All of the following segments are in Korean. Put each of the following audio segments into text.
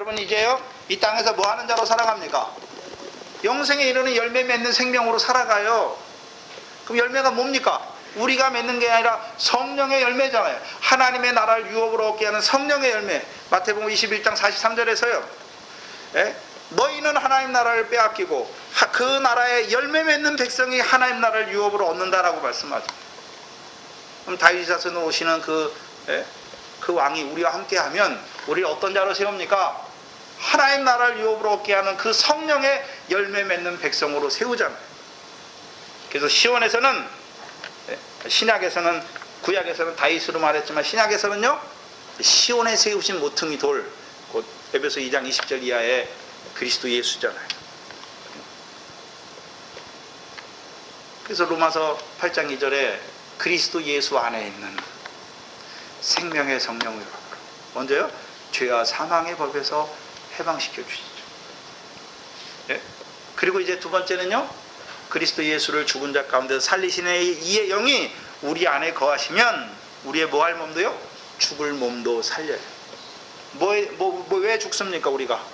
여러분 이제요 이 땅에서 뭐 하는 자로 살아갑니까? 영생에 이르는 열매 맺는 생명으로 살아가요. 그럼 열매가 뭡니까? 우리가 맺는 게 아니라 성령의 열매잖아요. 하나님의 나라를 유업으로 얻게 하는 성령의 열매. 마태복음 21장 43절에서요 너희는 하나님 나라를 빼앗기고 그 나라의 열매 맺는 백성이 하나님 나라를 유업으로 얻는다라고 말씀하죠. 그럼 다윗 자손으로 오시는 그 왕이 우리와 함께하면 우리를 어떤 자로 세웁니까? 하나님 나라를 유업으로 얻게 하는 그 성령의 열매 맺는 백성으로 세우잖아요. 그래서 시온에서는, 신약에서는, 구약에서는 다윗으로 말했지만 신약에서는요 시온에 세우신 모퉁이 돌, 곧 에베소 2장 20절 이하의 그리스도 예수잖아요. 그래서 로마서 8장 2절에 그리스도 예수 안에 있는 생명의 성령으로 먼저요 죄와 사망의 법에서 해방시켜 주시죠. 그리고 이제 두 번째는요 그리스도 예수를 죽은 자 가운데 살리시는 이의 영이 우리 안에 거하시면 우리의 뭐할 몸도요 죽을 몸도 살려요. 왜 죽습니까? 우리가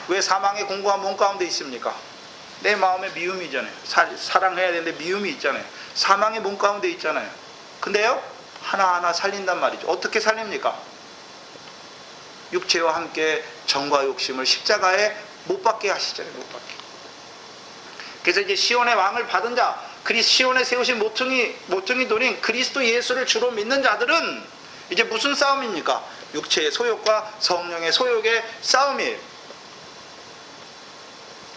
왜 사망의 공고한 몸 가운데 있습니까? 내 마음에 미움이잖아요. 사랑해야 되는데 미움이 있잖아요. 사망의 몸 가운데 있잖아요. 근데요 하나하나 살린단 말이죠. 어떻게 살립니까? 육체와 함께 정과 욕심을 십자가에 못 박게 하시잖아요. 못 박게. 그래서 이제 시온의 왕을 받은 자, 시온에 세우신 모퉁이 돌인 그리스도 예수를 주로 믿는 자들은 이제 무슨 싸움입니까? 육체의 소욕과 성령의 소욕의 싸움이에요.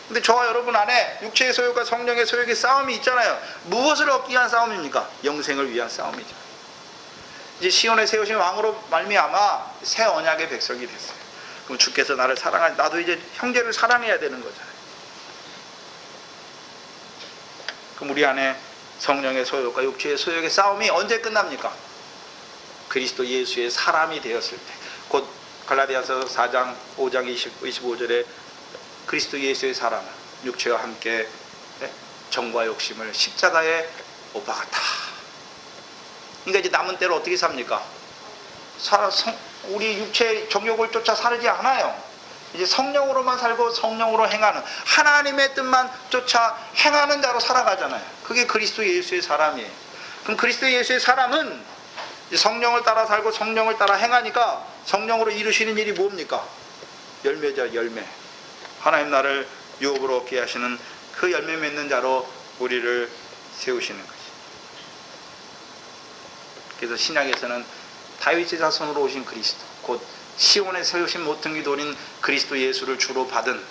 근데 저와 여러분 안에 육체의 소욕과 성령의 소욕의 싸움이 있잖아요. 무엇을 얻기 위한 싸움입니까? 영생을 위한 싸움이죠. 이제 시온에 세우신 왕으로 말미암아 새 언약의 백성이 됐어요. 그럼 주께서 나를 사랑하니 나도 이제 형제를 사랑해야 되는 거잖아요. 그럼 우리 안에 성령의 소욕과 육체의 소욕의 싸움이 언제 끝납니까? 그리스도 예수의 사람이 되었을 때. 곧 갈라디아서 4장 5장 25절에 그리스도 예수의 사람, 육체와 함께 정과 욕심을 십자가에 못 박았다. 그러니까 이제 남은 때로 어떻게 삽니까? 우리 육체의 정욕을 쫓아 살지 않아요. 이제 성령으로만 살고 성령으로 행하는 하나님의 뜻만 쫓아 행하는 자로 살아가잖아요. 그게 그리스도 예수의 사람이에요. 그럼 그리스도 예수의 사람은 성령을 따라 살고 성령을 따라 행하니까 성령으로 이루시는 일이 뭡니까? 열매죠. 열매. 하나님 나라를 유업으로 얻게 하시는 그 열매 맺는 자로 우리를 세우시는 것이. 그래서 신약에서는 다윗의 자손으로 오신 그리스도, 곧 시온에 세우신 모퉁이 돌인 그리스도 예수를 주로 받은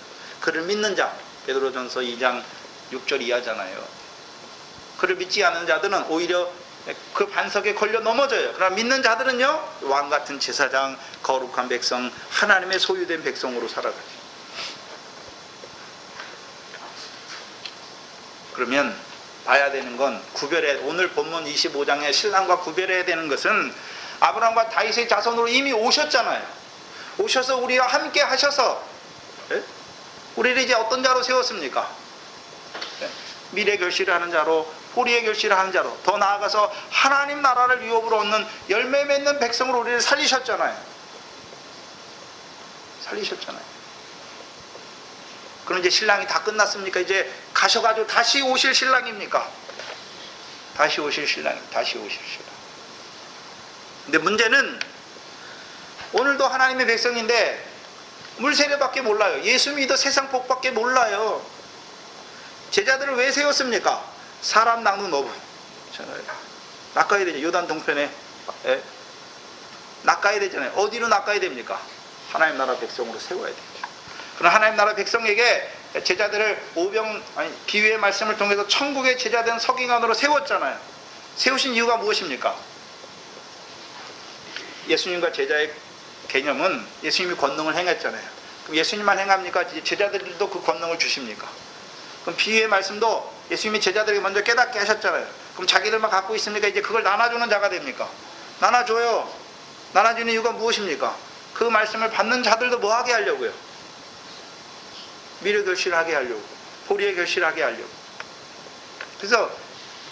그를 믿는 자, 베드로전서 2장 6절 이하잖아요. 그를 믿지 않는 자들은 오히려 그 반석에 걸려 넘어져요. 그러나 믿는 자들은요 왕같은 제사장, 거룩한 백성, 하나님의 소유된 백성으로 살아가죠. 그러면 봐야 되는 건 오늘 본문 25장의 신랑과 구별해야 되는 것은 아브라함과 다윗의 자손으로 이미 오셨잖아요. 오셔서 우리와 함께 하셔서 우리를 이제 어떤 자로 세웠습니까? 미래 결실을 하는 자로, 포리의 결실을 하는 자로, 더 나아가서 하나님 나라를 유업으로 얻는 열매 맺는 백성으로 우리를 살리셨잖아요. 그럼 이제 신랑이 다 끝났습니까? 이제 가셔가지고 다시 오실 신랑입니까? 다시 오실 신랑. 근데 문제는 오늘도 하나님의 백성인데 물세례밖에 몰라요. 예수 믿어 세상 복밖에 몰라요. 제자들을 왜 세웠습니까? 사람 낚는 어부. 낚아야 되죠. 요단 동편에 낚아야 되잖아요. 어디로 낚아야 됩니까? 하나님 나라 백성으로 세워야 되죠. 그럼 하나님 나라 백성에게 제자들을 비유의 말씀을 통해서 천국의 제자된 서기관으로 세웠잖아요. 세우신 이유가 무엇입니까? 예수님과 제자의 개념은 예수님이 권능을 행했잖아요. 그럼 예수님만 행합니까? 제자들도 그 권능을 주십니까? 그럼 비유의 말씀도 예수님이 제자들에게 먼저 깨닫게 하셨잖아요. 그럼 자기들만 갖고 있습니까? 이제 그걸 나눠주는 자가 됩니까? 나눠줘요. 나눠주는 이유가 무엇입니까? 그 말씀을 받는 자들도 뭐 하게 하려고요? 미래 결실하게 하려고, 포리의 결실하게 하려고. 그래서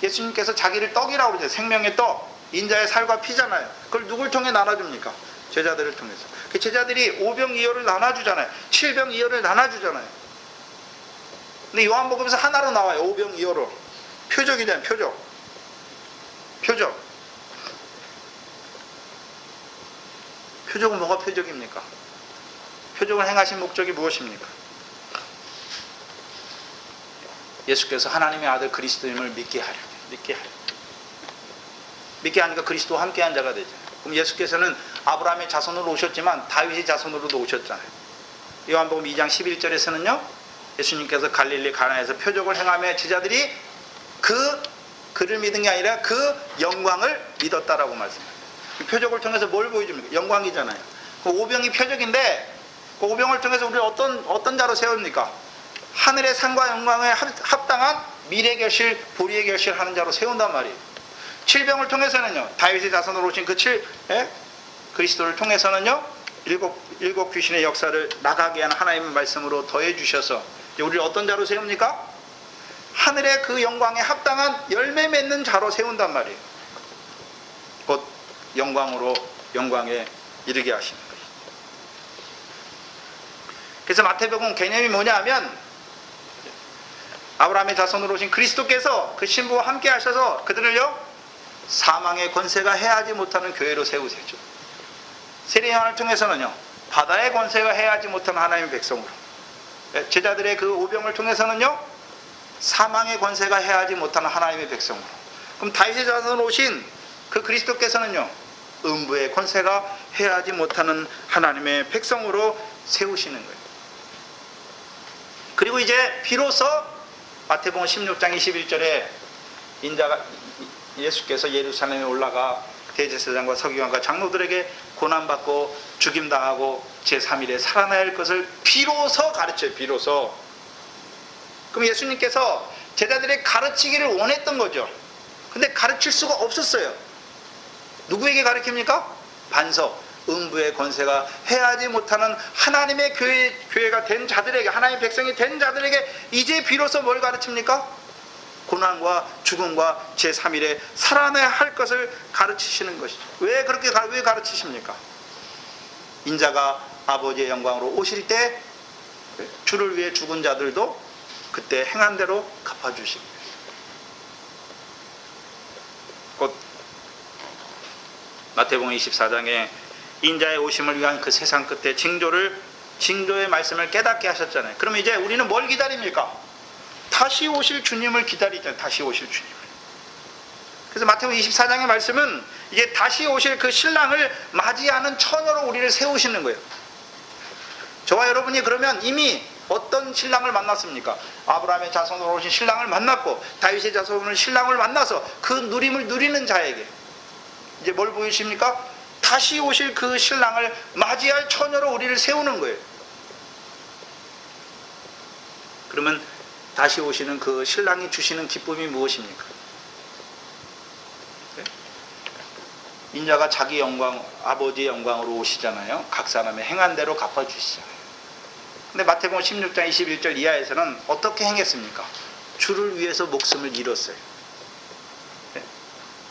예수님께서 자기를 떡이라고 그러죠. 생명의 떡, 인자의 살과 피잖아요. 그걸 누굴 통해 나눠줍니까? 제자들을 통해서. 그 제자들이 오병이어를 나눠주잖아요. 칠병이어를 나눠주잖아요. 근데 요한복음에서 하나로 나와요. 오병이어로. 표적이잖아요. 표적. 표적은 뭐가 표적입니까? 표적을 행하신 목적이 무엇입니까? 예수께서 하나님의 아들 그리스도임을 믿게 하려. 믿게 하니까 그리스도와 함께한 자가 되잖아요. 그럼 예수께서는 아브라함의 자손으로 오셨지만 다윗의 자손으로도 오셨잖아요. 요한복음 2장 11절에서는요, 예수님께서 갈릴리 가나에서 표적을 행하며 제자들이 그를 믿은 게 아니라 그 영광을 믿었다라고 말씀합니다. 표적을 통해서 뭘 보여줍니까? 영광이잖아요. 그 오병이 표적인데 그 오병을 통해서 우리를 어떤 자로 세웁니까? 하늘의 상과 영광에 합당한 미래 결실, 보리의 결실하는 자로 세운단 말이에요. 칠병을 통해서는요, 다윗의 자손으로 오신 그리스도를 통해서는요, 일곱 귀신의 역사를 나가게 하는 하나님의 말씀으로 더해 주셔서 우리를 어떤 자로 세웁니까? 하늘의 그 영광에 합당한 열매 맺는 자로 세운단 말이에요. 곧 영광에 이르게 하시는 거예요. 그래서 마태복음 개념이 뭐냐 하면, 아브라함의 자손으로 오신 그리스도께서 그 신부와 함께 하셔서 그들을요, 사망의 권세가 해하지 못하는 교회로 세우세요. 세례 요한을 통해서는요, 바다의 권세가 해하지 못하는 하나님의 백성으로, 제자들의 그 오병을 통해서는요, 사망의 권세가 해하지 못하는 하나님의 백성으로. 그럼 다윗의 자손으로 오신 그 그리스도께서는요, 음부의 권세가 해하지 못하는 하나님의 백성으로 세우시는 거예요. 그리고 이제 비로소 마태복음 16장 21절에 예수께서 예루살렘에 올라가 대제사장과 서기관과 장로들에게 고난받고 죽임당하고 제3일에 살아나야 할 것을 비로소 가르쳐요. 비로소. 그럼 예수님께서 제자들의 가르치기를 원했던 거죠. 근데 가르칠 수가 없었어요. 누구에게 가르칩니까? 반석, 음부의 권세가 해하지 못하는 하나님의 교회가 된 자들에게, 하나님의 백성이 된 자들에게 이제 비로소 뭘 가르칩니까? 고난과 죽음과 제3일에 살아나야 할 것을 가르치시는 것이죠. 왜 가르치십니까? 인자가 아버지의 영광으로 오실 때 주를 위해 죽은 자들도 그때 행한 대로 갚아주시고, 곧 마태복음 24장에 인자의 오심을 위한 그 세상 끝에 징조의 말씀을 깨닫게 하셨잖아요. 그럼 이제 우리는 뭘 기다립니까? 다시 오실 주님을 기다리잖아요. 다시 오실 주님을. 그래서 마태복음 24장의 말씀은 이제 다시 오실 그 신랑을 맞이하는 처녀로 우리를 세우시는 거예요. 저와 여러분이 그러면 이미 어떤 신랑을 만났습니까? 아브라함의 자손으로 오신 신랑을 만났고, 다윗의 자손으로 신랑을 만나서 그 누림을 누리는 자에게 이제 뭘 보이십니까? 다시 오실 그 신랑을 맞이할 처녀로 우리를 세우는 거예요. 그러면 다시 오시는 그 신랑이 주시는 기쁨이 무엇입니까? 네? 인자가 자기 영광, 아버지의 영광으로 오시잖아요. 각 사람의 행한 대로 갚아주시잖아요. 근데 마태복음 16장 21절 이하에서는 어떻게 행했습니까? 주를 위해서 목숨을 잃었어요. 네?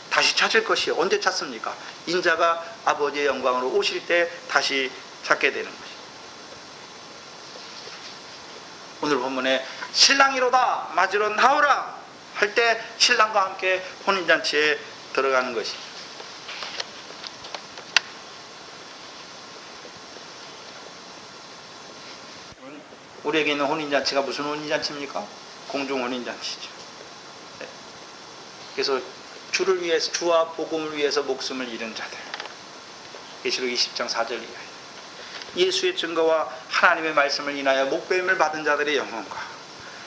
다시 찾을 것이요. 언제 찾습니까? 인자가 아버지의 영광으로 오실 때 다시 찾게 되는 것이죠. 오늘 본문에 신랑이로다 맞으러 나오라 할 때 신랑과 함께 혼인잔치에 들어가는 것이죠. 우리에게 있는 혼인잔치가 무슨 혼인잔치입니까? 공중 혼인잔치죠. 네. 그래서 주를 위해서, 주와 복음을 위해서 목숨을 잃은 자들, 계시록 20장 4절 이하에 예수의 증거와 하나님의 말씀을 인하여 목배임을 받은 자들의 영혼과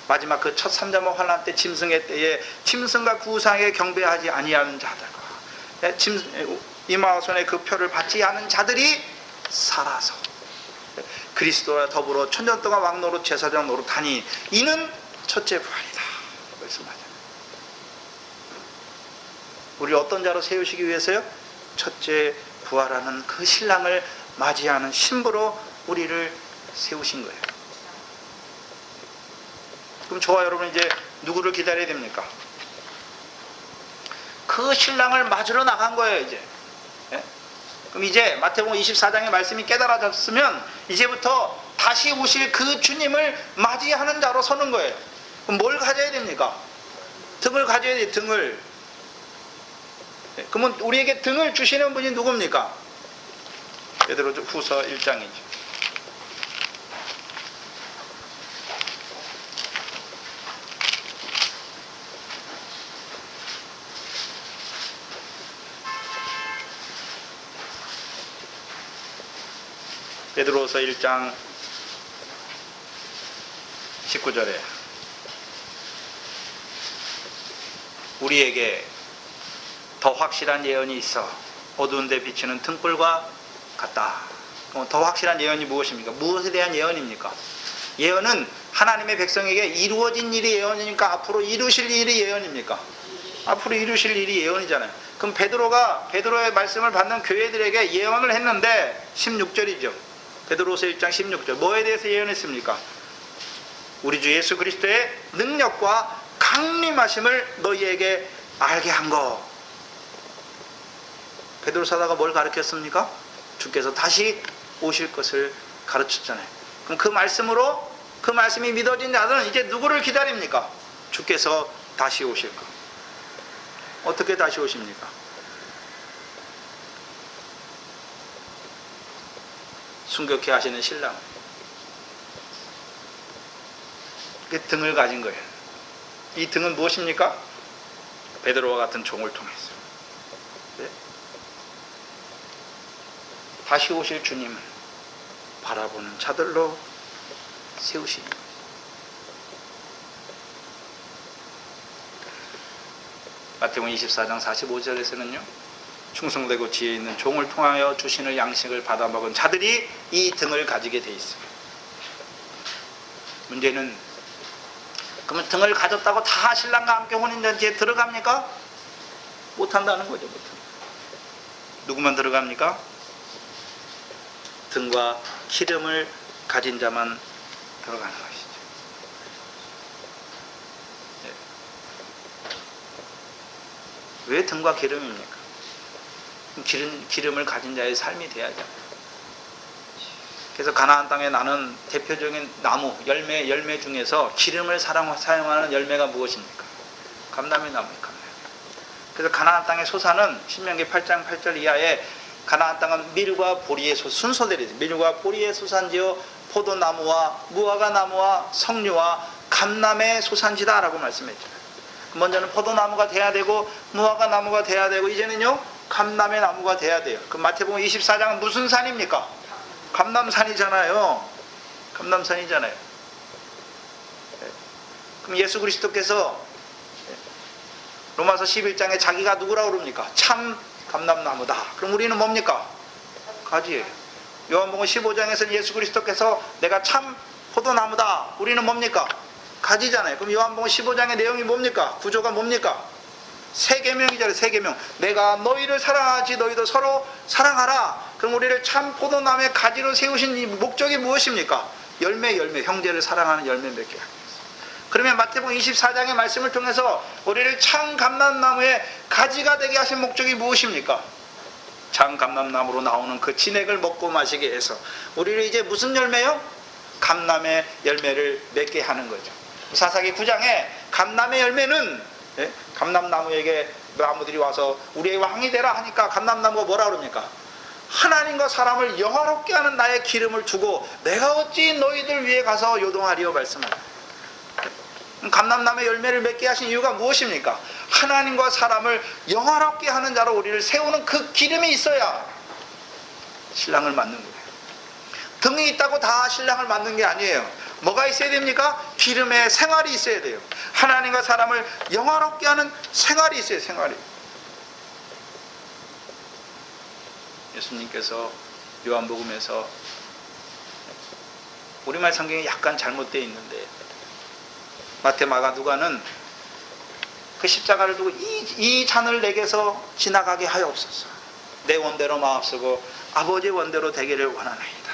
마지막 그 첫 삼자목 환란 때 짐승의 때에 짐승과 구상에 경배하지 아니하는 자들과 이마손의 그 표를 받지 않은 자들이 살아서 그리스도와 더불어 천년 동안 왕노릇 제사장 노릇하니 이는 첫째 부활이다 말씀하죠. 우리 어떤 자로 세우시기 위해서요? 첫째 부활하는 그 신랑을 맞이하는 신부로 우리를 세우신 거예요. 그럼 저와 여러분은 이제 누구를 기다려야 됩니까? 그 신랑을 맞으러 나간 거예요. 이제 그럼 이제 마태복음 24장의 말씀이 깨달아졌으면 이제부터 다시 오실 그 주님을 맞이하는 자로 서는 거예요. 그럼 뭘 가져야 됩니까? 등을 가져야 돼요. 등을. 그러면 우리에게 등을 주시는 분이 누굽니까? 베드로후서 1장이죠. 베드로후서 1장 19절에 우리에게 더 확실한 예언이 있어 어두운 데 비치는 등불과 같다. 더 확실한 예언이 무엇입니까? 무엇에 대한 예언입니까? 예언은 하나님의 백성에게 이루어진 일이 예언이니까 앞으로 이루실 일이 예언입니까? 앞으로 이루실 일이 예언이잖아요. 그럼 베드로의 말씀을 받는 교회들에게 예언을 했는데 16절이죠. 베드로서 1장 16절 뭐에 대해서 예언했습니까? 우리 주 예수 그리스도의 능력과 강림하심을 너희에게 알게 한 거. 베드로 사도가 뭘 가르쳤습니까? 주께서 다시 오실 것을 가르쳤잖아요. 그럼 그 말씀이 믿어진 자들은 이제 누구를 기다립니까? 주께서 다시 오실 것. 어떻게 다시 오십니까? 순교케 하시는 신랑. 그 등을 가진 거예요. 이 등은 무엇입니까? 베드로와 같은 종을 통해서. 네? 다시 오실 주님을 바라보는 자들로 세우시는 거예요. 마태복음 24장 45절에서는요. 충성되고 지혜 있는 종을 통하여 주시는 양식을 받아먹은 자들이 이 등을 가지게 돼 있어요. 문제는 그러면 등을 가졌다고 다 신랑과 함께 혼인잔치에 들어갑니까? 못한다는 거죠. 못한다. 누구만 들어갑니까? 등과 기름을 가진 자만 들어가는 것이죠. 네. 왜 등과 기름입니까? 기름을 가진 자의 삶이 돼야죠. 그래서 가나안 땅에 나는 대표적인 나무, 열매 중에서 기름을 사용하는 열매가 무엇입니까? 감람의 나무예요. 감람. 그래서 가나안 땅의 소사는 신명기 8장 8절 이하에 가나안 땅은 밀과 보리의 순서대로 밀과 보리의 소산지요 포도나무와 무화과 나무와 석류와 감람의 소산지다라고 말씀했잖아요. 먼저는 포도나무가 돼야 되고 무화과 나무가 돼야 되고 이제는요 감람의 나무가 돼야 돼요. 그럼 마태복음 24장은 무슨 산입니까? 감람산이잖아요. 감람산이잖아요. 그럼 예수 그리스도께서 로마서 11장에 자기가 누구라고 그럽니까? 참 감람나무다. 그럼 우리는 뭡니까? 가지예요. 요한복음 15장에서는 예수 그리스도께서 내가 참 포도나무다. 우리는 뭡니까? 가지잖아요. 그럼 요한복음 15장의 내용이 뭡니까? 구조가 뭡니까? 세 계명이잖아요. 세 계명. 내가 너희를 사랑하지 너희도 서로 사랑하라. 그럼 우리를 참 포도나무의 가지로 세우신 이 목적이 무엇입니까? 열매 형제를 사랑하는 열매 맺게 하기 위해서. 그러면 마태복음 24장의 말씀을 통해서 우리를 참 감람나무의 가지가 되게 하신 목적이 무엇입니까? 참 감람나무로 나오는 그 진액을 먹고 마시게 해서 우리를 이제 무슨 열매요? 감람의 열매를 맺게 하는 거죠. 사사기 9장에 감람의 열매는 감람나무에게 나무들이 와서 우리의 왕이 되라 하니까 감람나무가 뭐라 그럽니까? 하나님과 사람을 영화롭게 하는 나의 기름을 두고 내가 어찌 너희들 위해 가서 요동하리요 말씀하라. 감람나무의 열매를 맺게 하신 이유가 무엇입니까? 하나님과 사람을 영화롭게 하는 자로 우리를 세우는 그 기름이 있어야 신랑을 맞는 거예요. 등이 있다고 다 신랑을 맞는 게 아니에요. 뭐가 있어야 됩니까? 기름의 생활이 있어야 돼요. 하나님과 사람을 영화롭게 하는 생활이 있어요. 생활이. 예수님께서 요한복음에서 우리말 성경이 약간 잘못되어 있는데 마태, 마가, 누가는 그 십자가를 두고 이 잔을 내게서 지나가게 하여옵소서. 내 원대로 마옵소고 아버지의 원대로 되기를 원하나이다.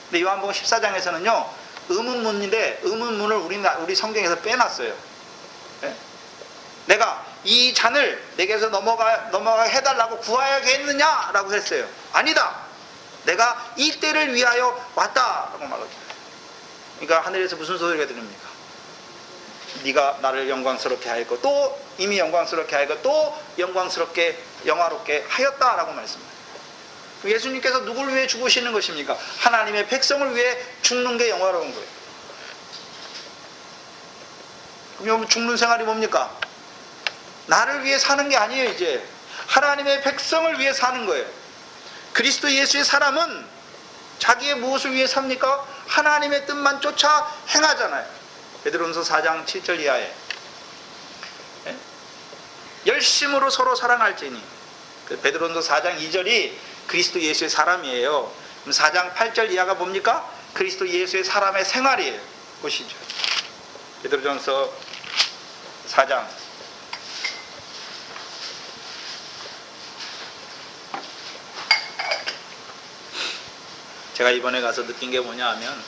근데 요한복음 14장에서는요 의문문인데 의문문을 우리 성경에서 빼놨어요. 네? 내가 이 잔을 내게서 넘어가 해달라고 구하야겠느냐라고 했어요. 아니다. 내가 이 때를 위하여 왔다라고 말하죠. 그러니까 하늘에서 무슨 소리가 들립니까? 네가 나를 영광스럽게 하였고 또 이미 영광스럽게 하였고 또 영광스럽게 영화롭게 하였다라고 말씀합니다. 예수님께서 누구를 위해 죽으시는 것입니까? 하나님의 백성을 위해 죽는 게 영화로운 거예요. 그럼 죽는 생활이 뭡니까? 나를 위해 사는 게 아니에요. 이제 하나님의 백성을 위해 사는 거예요. 그리스도 예수의 사람은 자기의 무엇을 위해 삽니까? 하나님의 뜻만 쫓아 행하잖아요. 베드로전서 4장 7절 이하에 열심으로 서로 사랑할지니, 베드로전서 4장 2절이 그리스도 예수의 사람이에요. 그럼 4장 8절 이하가 뭡니까? 그리스도 예수의 사람의 생활이에요. 보시죠. 베드로전서 4장 제가 이번에 가서 느낀 게 뭐냐 하면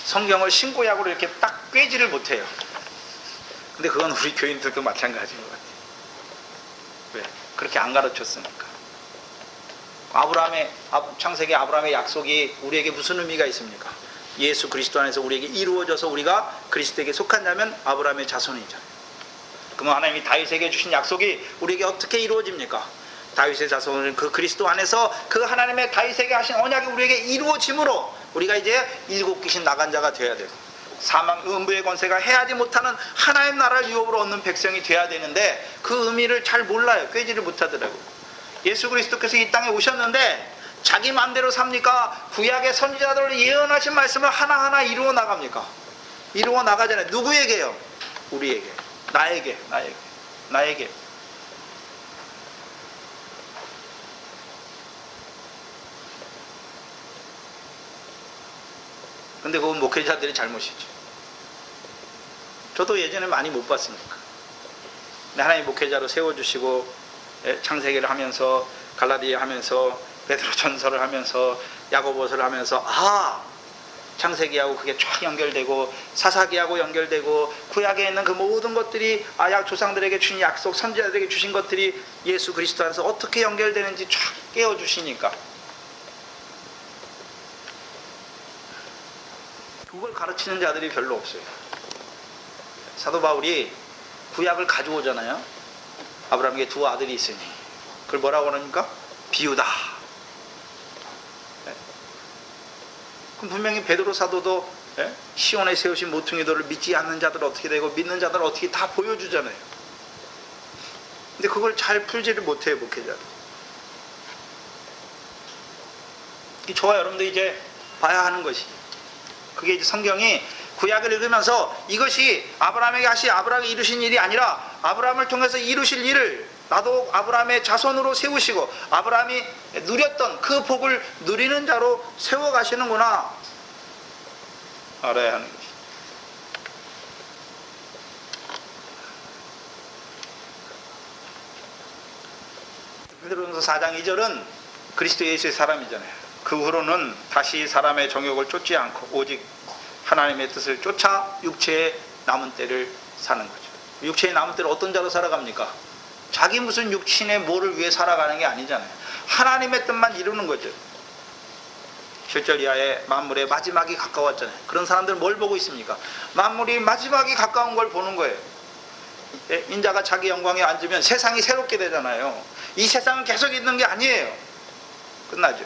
성경을 신구약으로 이렇게 딱 꿰지를 못해요. 근데 그건 우리 교인들도 마찬가지인 것 같아요. 왜? 그렇게 안 가르쳤으니까. 창세기 아브라함의 약속이 우리에게 무슨 의미가 있습니까? 예수 그리스도 안에서 우리에게 이루어져서 우리가 그리스도에게 속한 자면 아브라함의 자손이잖아요. 그러면 하나님이 다윗에게 주신 약속이 우리에게 어떻게 이루어집니까? 다윗의 자손은 그 그리스도 안에서 그 하나님의 다윗에게 하신 언약이 우리에게 이루어짐으로 우리가 이제 일곱 귀신 나간 자가 되어야 되고 사망 음부의 권세가 해하지 못하는 하나님 나라를 유업으로 얻는 백성이 되어야 되는데 그 의미를 잘 몰라요. 꿰지를 못하더라고요. 예수 그리스도께서 이 땅에 오셨는데 자기 마음대로 삽니까? 구약의 선지자들로 예언하신 말씀을 하나하나 이루어 나갑니까? 이루어 나가잖아요. 누구에게요? 우리에게, 나에게. 근데 그건 목회자들의 잘못이죠. 저도 예전에 많이 못 봤으니까. 근데 하나님 목회자로 세워주시고 창세기를 하면서 갈라디아 하면서 베드로전서를 하면서 야고보서를 하면서 창세기하고 그게 쫙 연결되고 사사기하고 연결되고 구약에 있는 그 모든 것들이 조상들에게 주신 약속, 선지자들에게 주신 것들이 예수 그리스도 안에서 어떻게 연결되는지 쫙 깨워주시니까 그걸 가르치는 자들이 별로 없어요. 사도 바울이 구약을 가져오잖아요. 아브라함에게 두 아들이 있으니 그걸 뭐라고 합니까? 비유다. 그럼 분명히 베드로 사도도 시온에 세우신 모퉁이들을 믿지 않는 자들 어떻게 되고 믿는 자들 어떻게 다 보여주잖아요. 근데 그걸 잘 풀지를 못해요, 목회자들. 저와 여러분도 이제 봐야 하는 것이 그게 이제 성경이 구약을 읽으면서 이것이 아브라함이 이루신 일이 아니라 아브라함을 통해서 이루실 일을 나도 아브라함의 자손으로 세우시고 아브라함이 누렸던 그 복을 누리는 자로 세워가시는구나 알아야 하는 것이. 베드로전서 4장 2절은 그리스도 예수의 사람이잖아요. 그 후로는 다시 사람의 정욕을 쫓지 않고 오직 하나님의 뜻을 쫓아 육체의 남은 때를 사는 거죠. 육체의 남은 때를 어떤 자로 살아갑니까? 자기 무슨 육신의 뭐를 위해 살아가는 게 아니잖아요. 하나님의 뜻만 이루는 거죠. 7절 이하에 만물의 마지막이 가까웠잖아요. 그런 사람들은 뭘 보고 있습니까? 만물이 마지막이 가까운 걸 보는 거예요. 인자가 자기 영광에 앉으면 세상이 새롭게 되잖아요. 이 세상은 계속 있는 게 아니에요. 끝나죠.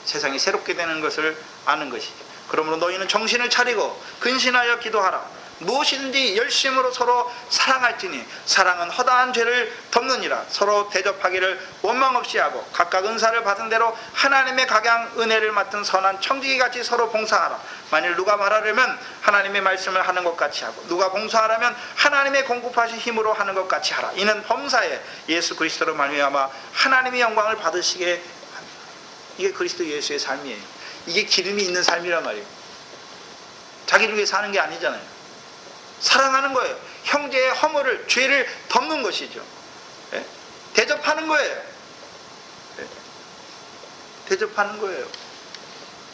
세상이 새롭게 되는 것을 아는 것이죠. 그러므로 너희는 정신을 차리고 근신하여 기도하라. 무엇이든지 열심으로 서로 사랑할지니 사랑은 허다한 죄를 덮느니라. 서로 대접하기를 원망 없이 하고 각각 은사를 받은 대로 하나님의 각양 은혜를 맡은 선한 청지기같이 서로 봉사하라. 만일 누가 말하려면 하나님의 말씀을 하는 것 같이 하고 누가 봉사하려면 하나님의 공급하신 힘으로 하는 것 같이 하라. 이는 범사에 예수 그리스도로 말미암아 하나님의 영광을 받으시게 합니다. 이게 그리스도 예수의 삶이에요. 이게 기름이 있는 삶이란 말이에요. 자기를 위해 사는 게 아니잖아요. 사랑하는 거예요. 형제의 허물을, 죄를 덮는 것이죠. 대접하는 거예요. 대접하는 거예요.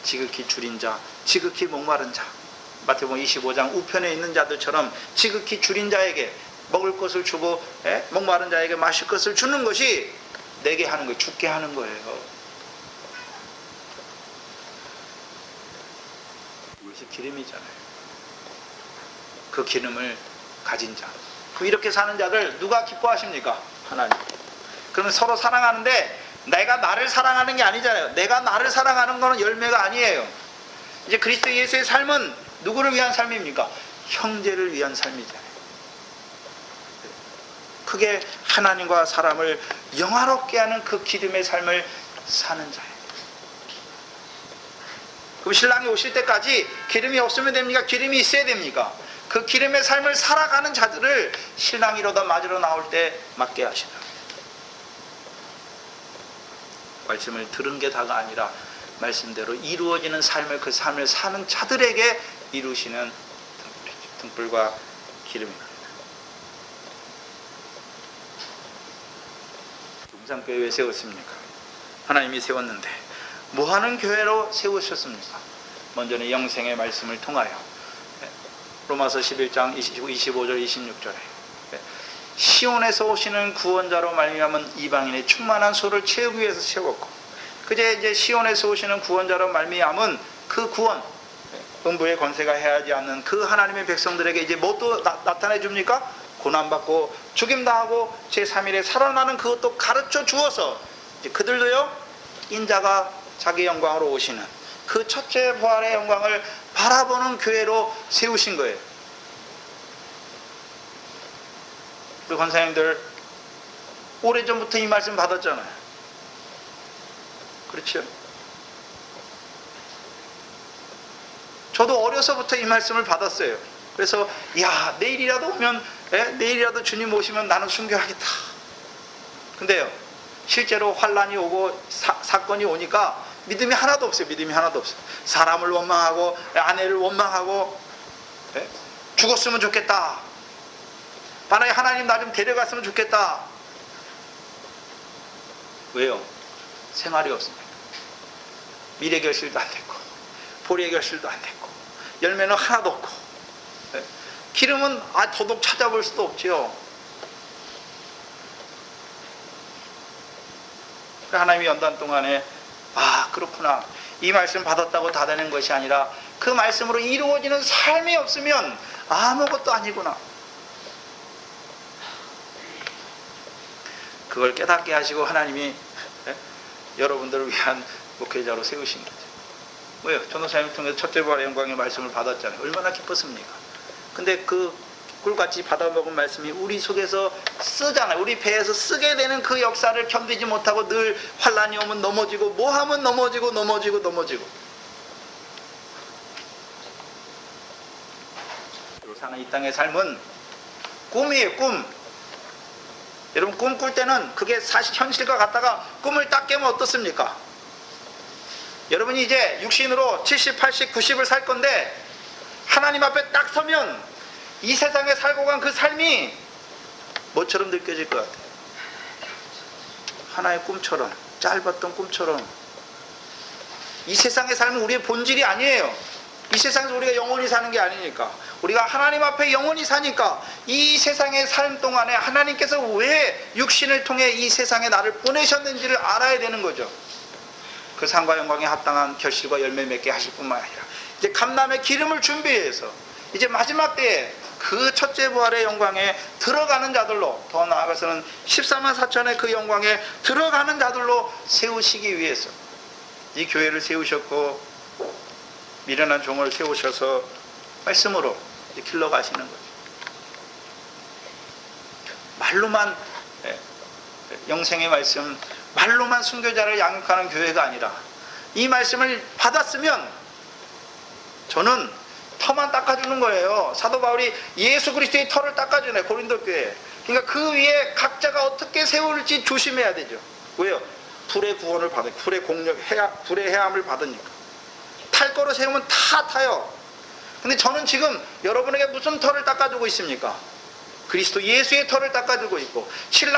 지극히 줄인 자, 지극히 목마른 자. 마태복음 25장 우편에 있는 자들처럼 지극히 줄인 자에게 먹을 것을 주고 목마른 자에게 마실 것을 주는 것이 내게 하는 거예요. 죽게 하는 거예요. 이것이 기름이잖아요. 그 기름을 가진 자. 그럼 이렇게 사는 자들 누가 기뻐하십니까? 하나님. 그러면 서로 사랑하는데 내가 나를 사랑하는 게 아니잖아요. 내가 나를 사랑하는 거는 열매가 아니에요. 이제 그리스도 예수의 삶은 누구를 위한 삶입니까? 형제를 위한 삶이잖아요. 크게 하나님과 사람을 영화롭게 하는 그 기름의 삶을 사는 자예요. 그럼 신랑이 오실 때까지 기름이 없으면 됩니까? 기름이 있어야 됩니까? 그 기름의 삶을 살아가는 자들을 신랑이 이러다 맞으러 나올 때 맞게 하시다. 말씀을 들은 게 다가 아니라 말씀대로 이루어지는 삶을, 그 삶을 사는 자들에게 이루시는 등불과 기름입니다. 용산교회 왜 세웠습니까? 하나님이 세웠는데 뭐하는 교회로 세우셨습니까? 먼저는 영생의 말씀을 통하여 로마서 11장 25절 26절에 시온에서 오시는 구원자로 말미암은 이방인의 충만한 소를 채우기 위해서 세웠고, 그제 이제 시온에서 오시는 구원자로 말미암은 그 구원, 음부의 권세가 해하지 않는 그 하나님의 백성들에게 이제 뭐 또 나타내 줍니까? 고난받고 죽임당하고 제3일에 살아나는 그것도 가르쳐 주어서 이제 그들도요 인자가 자기 영광으로 오시는 그 첫째 부활의 영광을 바라보는 교회로 세우신 거예요. 우리 권사님들 오래전부터 이 말씀 받았잖아요. 그렇죠? 저도 어려서부터 이 말씀을 받았어요. 그래서 야, 내일이라도 오면, 내일이라도 주님 오시면 나는 순교하겠다. 근데요, 실제로 환난이 오고 사건이 오니까 믿음이 하나도 없어요. 믿음이 하나도 없어요. 사람을 원망하고 아내를 원망하고 죽었으면 좋겠다. 만약에 하나님 나 좀 데려갔으면 좋겠다. 왜요? 생활이 없습니다. 미래 결실도 안 됐고 보리의 결실도 안 됐고 열매는 하나도 없고 기름은 더더욱 찾아볼 수도 없지요. 하나님이 연단 동안에 그렇구나, 이 말씀 받았다고 다 되는 것이 아니라 그 말씀으로 이루어지는 삶이 없으면 아무것도 아니구나, 그걸 깨닫게 하시고 하나님이 여러분들을 위한 목회자로 세우신 거죠. 뭐예요? 전도사님을 통해서 첫째 부활의 영광의 말씀을 받았잖아요. 얼마나 기뻤습니까? 근데 그 꿀같이 받아먹은 말씀이 우리 속에서 쓰잖아요. 우리 배에서 쓰게 되는 그 역사를 견디지 못하고 늘 환난이 오면 넘어지고 뭐하면 넘어지고 그리고 사는 이 땅의 삶은 꿈이에요. 꿈. 여러분 꿈 꿀 때는 그게 사실 현실과 같다가 꿈을 딱 깨면 어떻습니까? 여러분이 이제 육신으로 70, 80, 90을 살 건데 하나님 앞에 딱 서면 이 세상에 살고 간 그 삶이 뭐처럼 느껴질 것 같아요? 하나의 꿈처럼, 짧았던 꿈처럼. 이 세상의 삶은 우리의 본질이 아니에요. 이 세상에서 우리가 영원히 사는 게 아니니까, 우리가 하나님 앞에 영원히 사니까 이 세상의 삶 동안에 하나님께서 왜 육신을 통해 이 세상에 나를 보내셨는지를 알아야 되는 거죠. 그 상과 영광에 합당한 결실과 열매 맺게 하실 뿐만 아니라 이제 감람의 기름을 준비해서 이제 마지막 때에 그 첫째 부활의 영광에 들어가는 자들로, 더 나아가서는 14만 4천의 그 영광에 들어가는 자들로 세우시기 위해서 이 교회를 세우셨고 미련한 종을 세우셔서 말씀으로 길러 가시는 거죠. 말로만 영생의 말씀, 말로만 순교자를 양육하는 교회가 아니라 이 말씀을 받았으면 저는 터만 닦아주는 거예요. 사도 바울이 예수 그리스도의 터를 닦아주네, 고린도 교회. 그러니까 그 위에 각자가 어떻게 세울지 조심해야 되죠. 왜요? 불의 구원을 받으니까, 불의 공력, 불의 해함을 받으니까. 탈 거로 세우면 다 타요. 근데 저는 지금 여러분에게 무슨 터를 닦아주고 있습니까? 그리스도 예수의 터를 닦아주고 있고,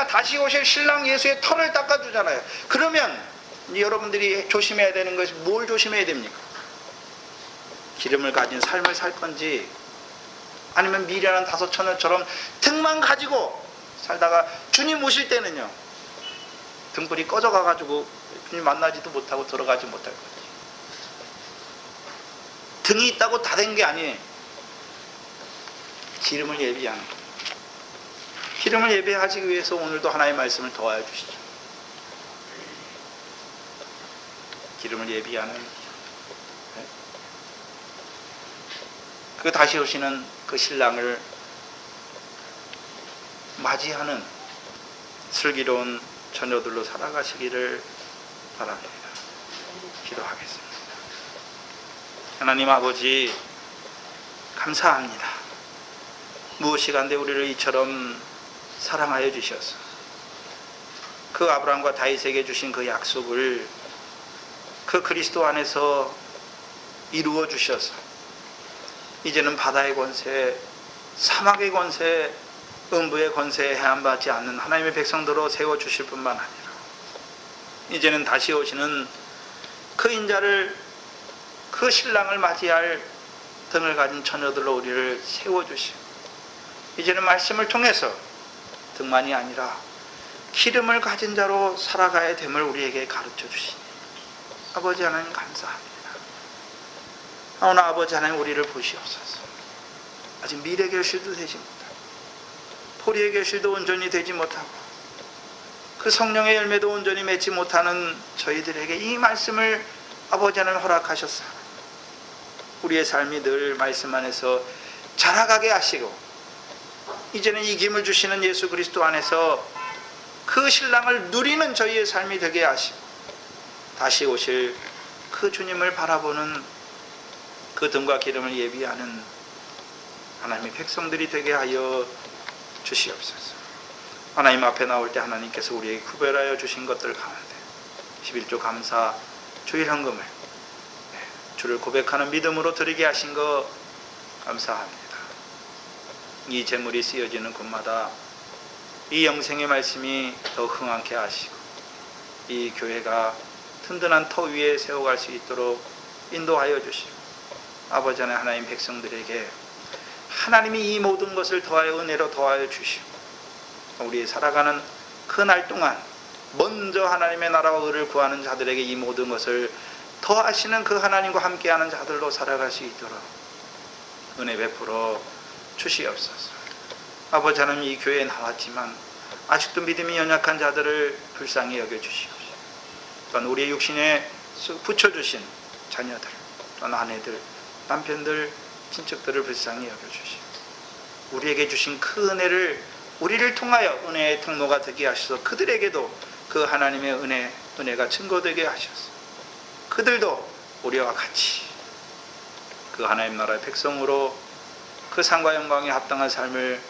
다시 오실 신랑 예수의 터를 닦아주잖아요. 그러면 여러분들이 조심해야 되는 것이 뭘 조심해야 됩니까? 기름을 가진 삶을 살 건지 아니면 미련한 다섯 처녀처럼 등만 가지고 살다가 주님 오실 때는요, 등불이 꺼져가가지고 주님 만나지도 못하고 들어가지 못할 거지. 등이 있다고 다 된 게 아니에요. 기름을 예비하는 거예요. 기름을 예비하기 위해서 오늘도 하나님의 말씀을 더하여 주시죠. 기름을 예비하는, 그 다시 오시는 그 신랑을 맞이하는 슬기로운 처녀들로 살아가시기를 바랍니다. 기도하겠습니다. 하나님 아버지, 감사합니다. 무엇이간데 우리를 이처럼 사랑하여 주셔서 그 아브라함과 다윗에게 주신 그 약속을 그 그리스도 안에서 이루어 주셔서 이제는 바다의 권세, 사막의 권세, 음부의 권세에 해함받지 않는 하나님의 백성들로 세워주실 뿐만 아니라 이제는 다시 오시는 그 인자를, 그 신랑을 맞이할 등을 가진 처녀들로 우리를 세워주시고 이제는 말씀을 통해서 등만이 아니라 기름을 가진 자로 살아가야 됨을 우리에게 가르쳐 주시니 아버지 하나님 감사합니다. 오늘 아버지 하나님 우리를 보시옵소서. 아직 미래 결실도 되지 못하고 포리의 결실도 온전히 되지 못하고 그 성령의 열매도 온전히 맺지 못하는 저희들에게 이 말씀을 아버지 하나님 허락하셨사 우리의 삶이 늘 말씀 안에서 자라가게 하시고 이제는 이김을 주시는 예수 그리스도 안에서 그 신랑을 누리는 저희의 삶이 되게 하시고 다시 오실 그 주님을 바라보는 그 등과 기름을 예비하는 하나님의 백성들이 되게 하여 주시옵소서. 하나님 앞에 나올 때 하나님께서 우리에게 구별하여 주신 것들 가운데 11조 감사 주일 헌금을 주를 고백하는 믿음으로 드리게 하신 것 감사합니다. 이 재물이 쓰여지는 곳마다 이 영생의 말씀이 더 흥황케 하시고 이 교회가 든든한 터 위에 세워갈 수 있도록 인도하여 주시고 아버지 하나님 백성들에게 하나님이 이 모든 것을 더하여 은혜로 더하여 주시고 우리 살아가는 그 날 동안 먼저 하나님의 나라와 의를 구하는 자들에게 이 모든 것을 더하시는 그 하나님과 함께하는 자들로 살아갈 수 있도록 은혜 베풀어 주시옵소서. 아버지 하나님 이 교회에 나왔지만 아직도 믿음이 연약한 자들을 불쌍히 여겨주시옵소서. 또한 우리의 육신에 붙여주신 자녀들, 또한 아내들, 남편들, 친척들을 불쌍히 여겨주시고 우리에게 주신 그 은혜를 우리를 통하여 은혜의 통로가 되게 하셔서 그들에게도 그 하나님의 은혜가 증거되게 하셔서 그들도 우리와 같이 그 하나님 나라의 백성으로 그 상과 영광에 합당한 삶을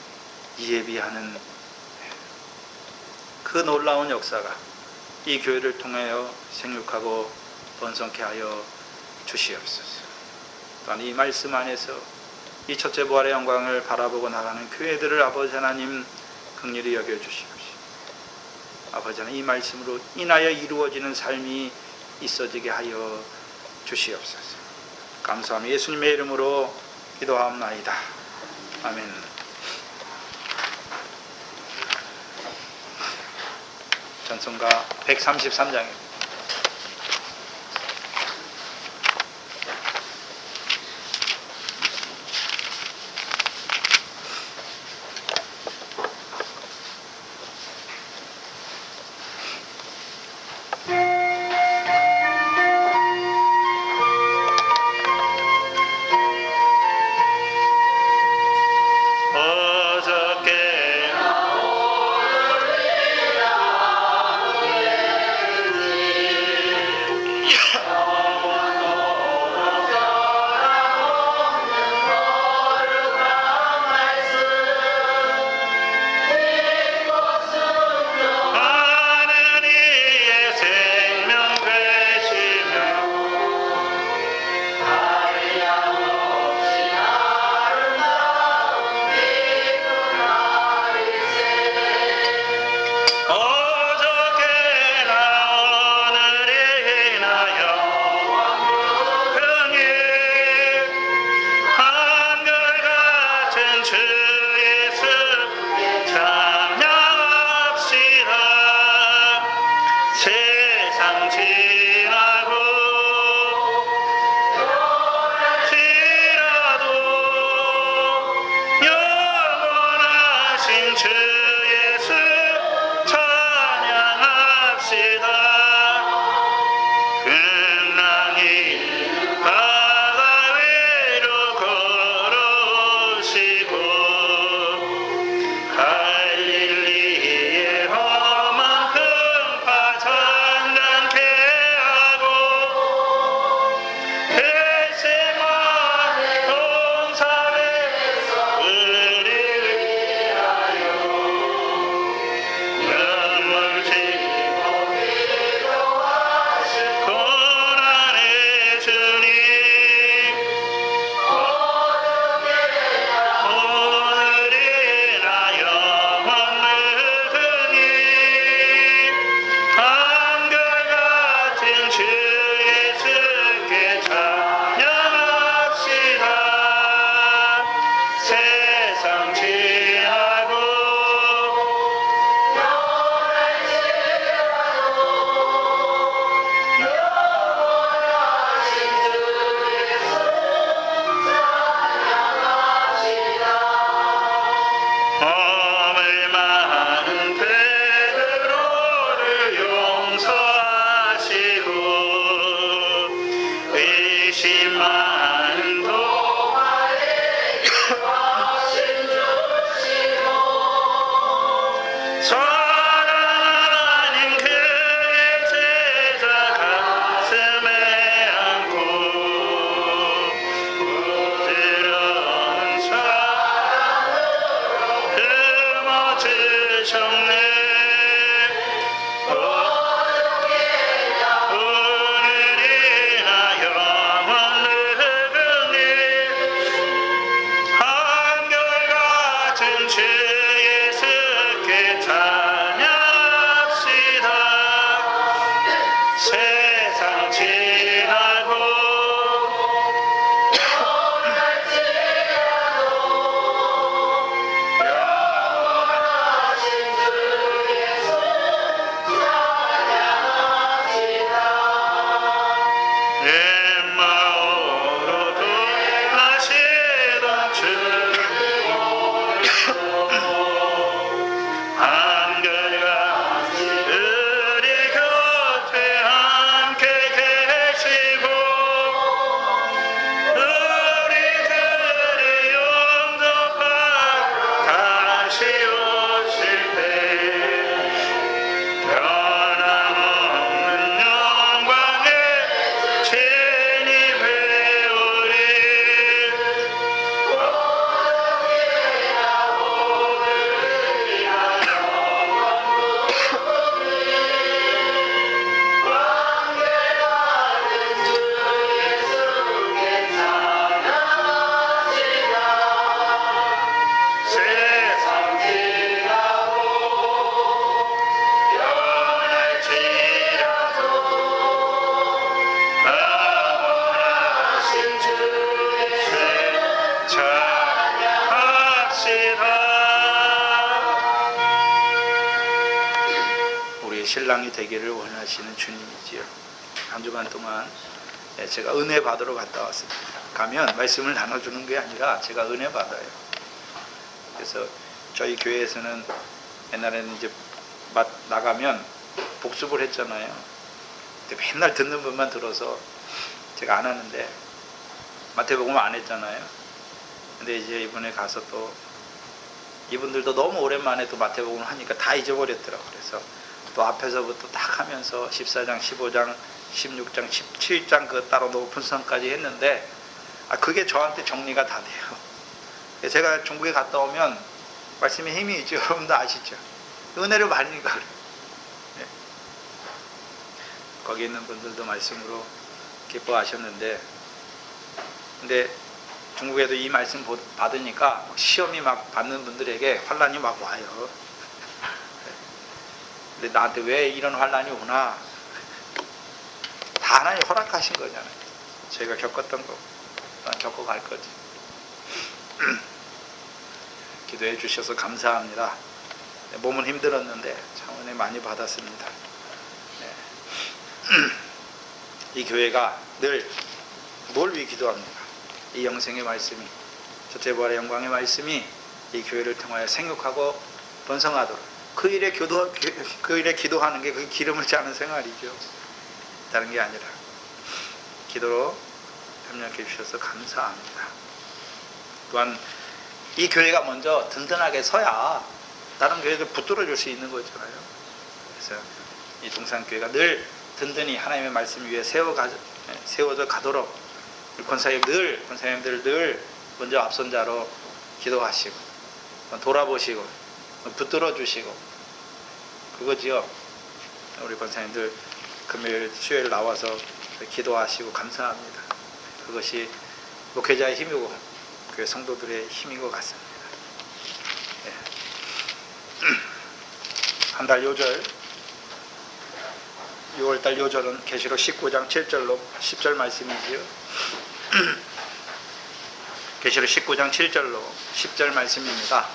예비하는 그 놀라운 역사가 이 교회를 통하여 생육하고 번성케 하여 주시옵소서. 또한 이 말씀 안에서 이 첫째 부활의 영광을 바라보고 나가는 교회들을 아버지 하나님 긍휼히 여겨주시옵소서. 아버지 하나님 이 말씀으로 인하여 이루어지는 삶이 있어지게 하여 주시옵소서. 감사합니다. 예수님의 이름으로 기도하옵나이다. 아멘. 찬송가 133장입니다. 같은 주 예수께 찬양합시다. 세상 지나고 허물 많은 베드로를 용서하시고 의심 많은 도마에게 확신 주시고 사랑하는 그의 제자 가슴에 안고 부드러운 사랑으로 주셨네. 오늘이나 영원히 한결같은 주 예수께 찬양합시다. 세상 지나고 마음으로도 하시던 주 한결같이 우리 곁에 함께 계시고 우리들을 용접하고 다시 오실 때 변함없는 영광에 진입해 오리. 세상 지나고 영원할지라도 영원하신 주 예수 찬양합시다. 우리의 신랑이 되기를 원하시는 주님이지요. 한 주간 동안 제가 은혜 받으러 갔다 왔습니다. 가면 말씀을 나눠주는 게 아니라 제가 은혜 받아요. 그래서 저희 교회에서는 옛날에는 이제 나가면 복습을 했잖아요. 근데 맨날 듣는 분만 들어서 제가 안 하는데 마태복음 안 했잖아요. 근데 이제 이번에 가서 또 이분들도 너무 오랜만에 또 마태복음을 하니까 다 잊어버렸더라고요. 그래서 또 앞에서부터 딱 하면서 14장, 15장, 16장, 17장 그 따로 높은 선까지 했는데 그게 저한테 정리가 다 돼요. 제가 중국에 갔다 오면 말씀에 힘이 있죠. 여러분도 아시죠? 은혜를 받으니까 그래요. 네. 거기 있는 분들도 말씀으로 기뻐하셨는데 근데 중국에도 이 말씀 받으니까 시험이 막 받는 분들에게 환난이 막 와요. 근데 나한테 왜 이런 환난이 오나? 다 하나님 허락하신 거잖아요. 저희가 겪었던 거 난 겪어갈 거지. 기도해 주셔서 감사합니다. 몸은 힘들었는데 참 은혜 많이 받았습니다. 네. 이 교회가 늘 뭘 위해 기도합니까? 이 영생의 말씀이, 첫째 부활의 영광의 말씀이 이 교회를 통하여 생육하고 번성하도록 그 일에 기도하는 게 그 기름을 짜는 생활이죠. 다른 게 아니라 기도로 협력해 주셔서 감사합니다. 또한 이 교회가 먼저 든든하게 서야 다른 교회들 붙들어 줄 수 있는 거잖아요. 그래서 이 동산교회가 늘 든든히 하나님의 말씀 위에 세워져 가도록 권사님들 늘 먼저 앞선자로 기도하시고 돌아보시고 붙들어 주시고 그거지요. 우리 권사님들 금요일 수요일 나와서 기도하시고 감사합니다. 그것이 목회자의 힘이고 교회 성도들의 힘인 것 같습니다. 네. 한 달 요절 6월달 요절은 계시록 19장 7절로 10절 말씀이지요. 계시록 19장 7절로 10절 말씀입니다.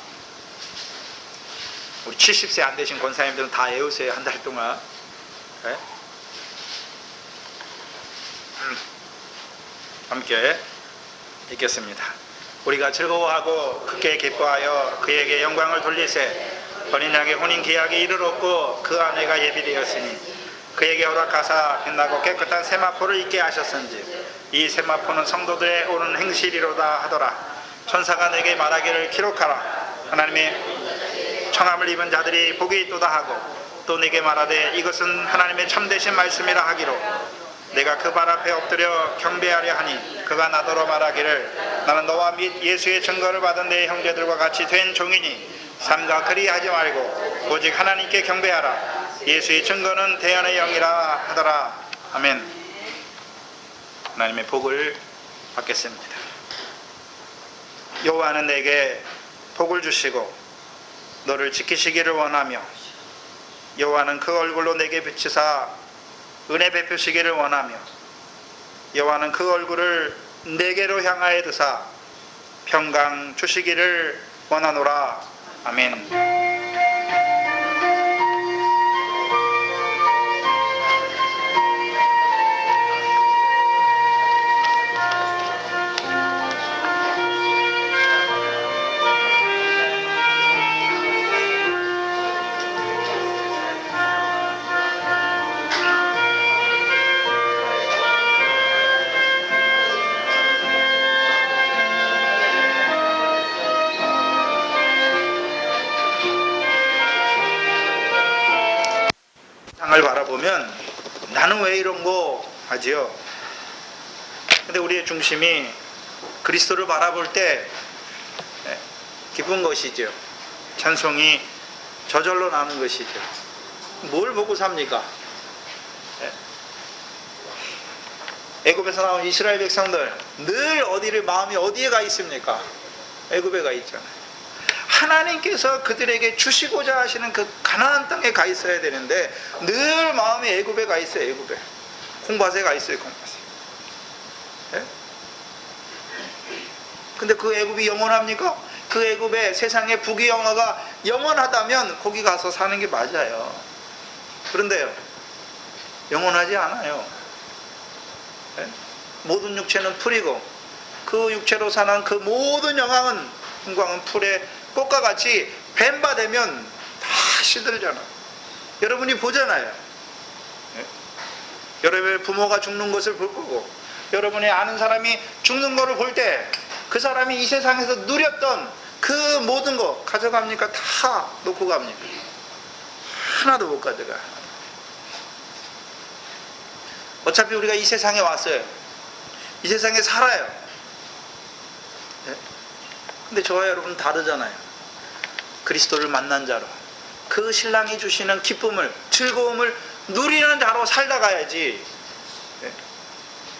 우리 70세 안 되신 권사님들은 다 외우세요. 한 달 동안. 네? 함께 읽겠습니다. 우리가 즐거워하고 크게 기뻐하여 그에게 영광을 돌리세. 어린 양의 혼인 계약이 이르렀고 그 아내가 예비되었으니 그에게 허락하사 빛나고 깨끗한 세마포를 입게 하셨은지 이 세마포는 성도들의 옳은 행실이로다 하더라. 천사가 내게 말하기를 기록하라. 하나님의 청함을 입은 자들이 복이 있도다 하고 또 내게 말하되 이것은 하나님의 참되신 말씀이라 하기로 내가 그 발 앞에 엎드려 경배하려 하니 그가 나더러 말하기를 나는 너와 및 예수의 증거를 받은 내 형제들과 같이 된 종이니 삼가 그리하지 말고 오직 하나님께 경배하라. 예수의 증거는 대언의 영이라 하더라. 아멘. 하나님의 복을 받겠습니다. 여호와는 내게 복을 주시고 너를 지키시기를 원하며 여호와는 그 얼굴로 내게 비치사 은혜 베푸시기를 원하며 여호와는 그 얼굴을 내게로 향하여 드사 평강 주시기를 원하노라. 아멘. 을 바라보면 나는 왜 이런 거 하지요? 근데 우리의 중심이 그리스도를 바라볼 때 기쁜 것이죠. 찬송이 저절로 나는 것이죠. 뭘 보고 삽니까? 애굽에서 나온 이스라엘 백성들 늘 어디를 마음이 어디에 가 있습니까? 애굽에 가 있잖아요. 하나님께서 그들에게 주시고자 하시는 그 가나안 땅에 가 있어야 되는데 늘 마음이 애굽에 가 있어요. 애굽에 콩밭에 가 있어요. 콩밭에. 예? 근데 그 애굽이 영원합니까? 그 애굽의 세상의 부귀영화가 영원하다면 거기 가서 사는 게 맞아요. 그런데요, 영원하지 않아요. 예? 모든 육체는 풀이고 그 육체로 사는 그 모든 영광은 풀에 꽃과 같이 뱀바 되면 다 시들잖아요. 여러분이 보잖아요. 예? 여러분의 부모가 죽는 것을 볼 거고 여러분이 아는 사람이 죽는 것을 볼 때 그 사람이 이 세상에서 누렸던 그 모든 거 가져갑니까? 다 놓고 갑니까? 하나도 못 가져가. 어차피 우리가 이 세상에 왔어요. 이 세상에 살아요. 예? 근데 저와 여러분은 다르잖아요. 그리스도를 만난 자로 그 신랑이 주시는 기쁨을 즐거움을 누리는 자로 살다 가야지.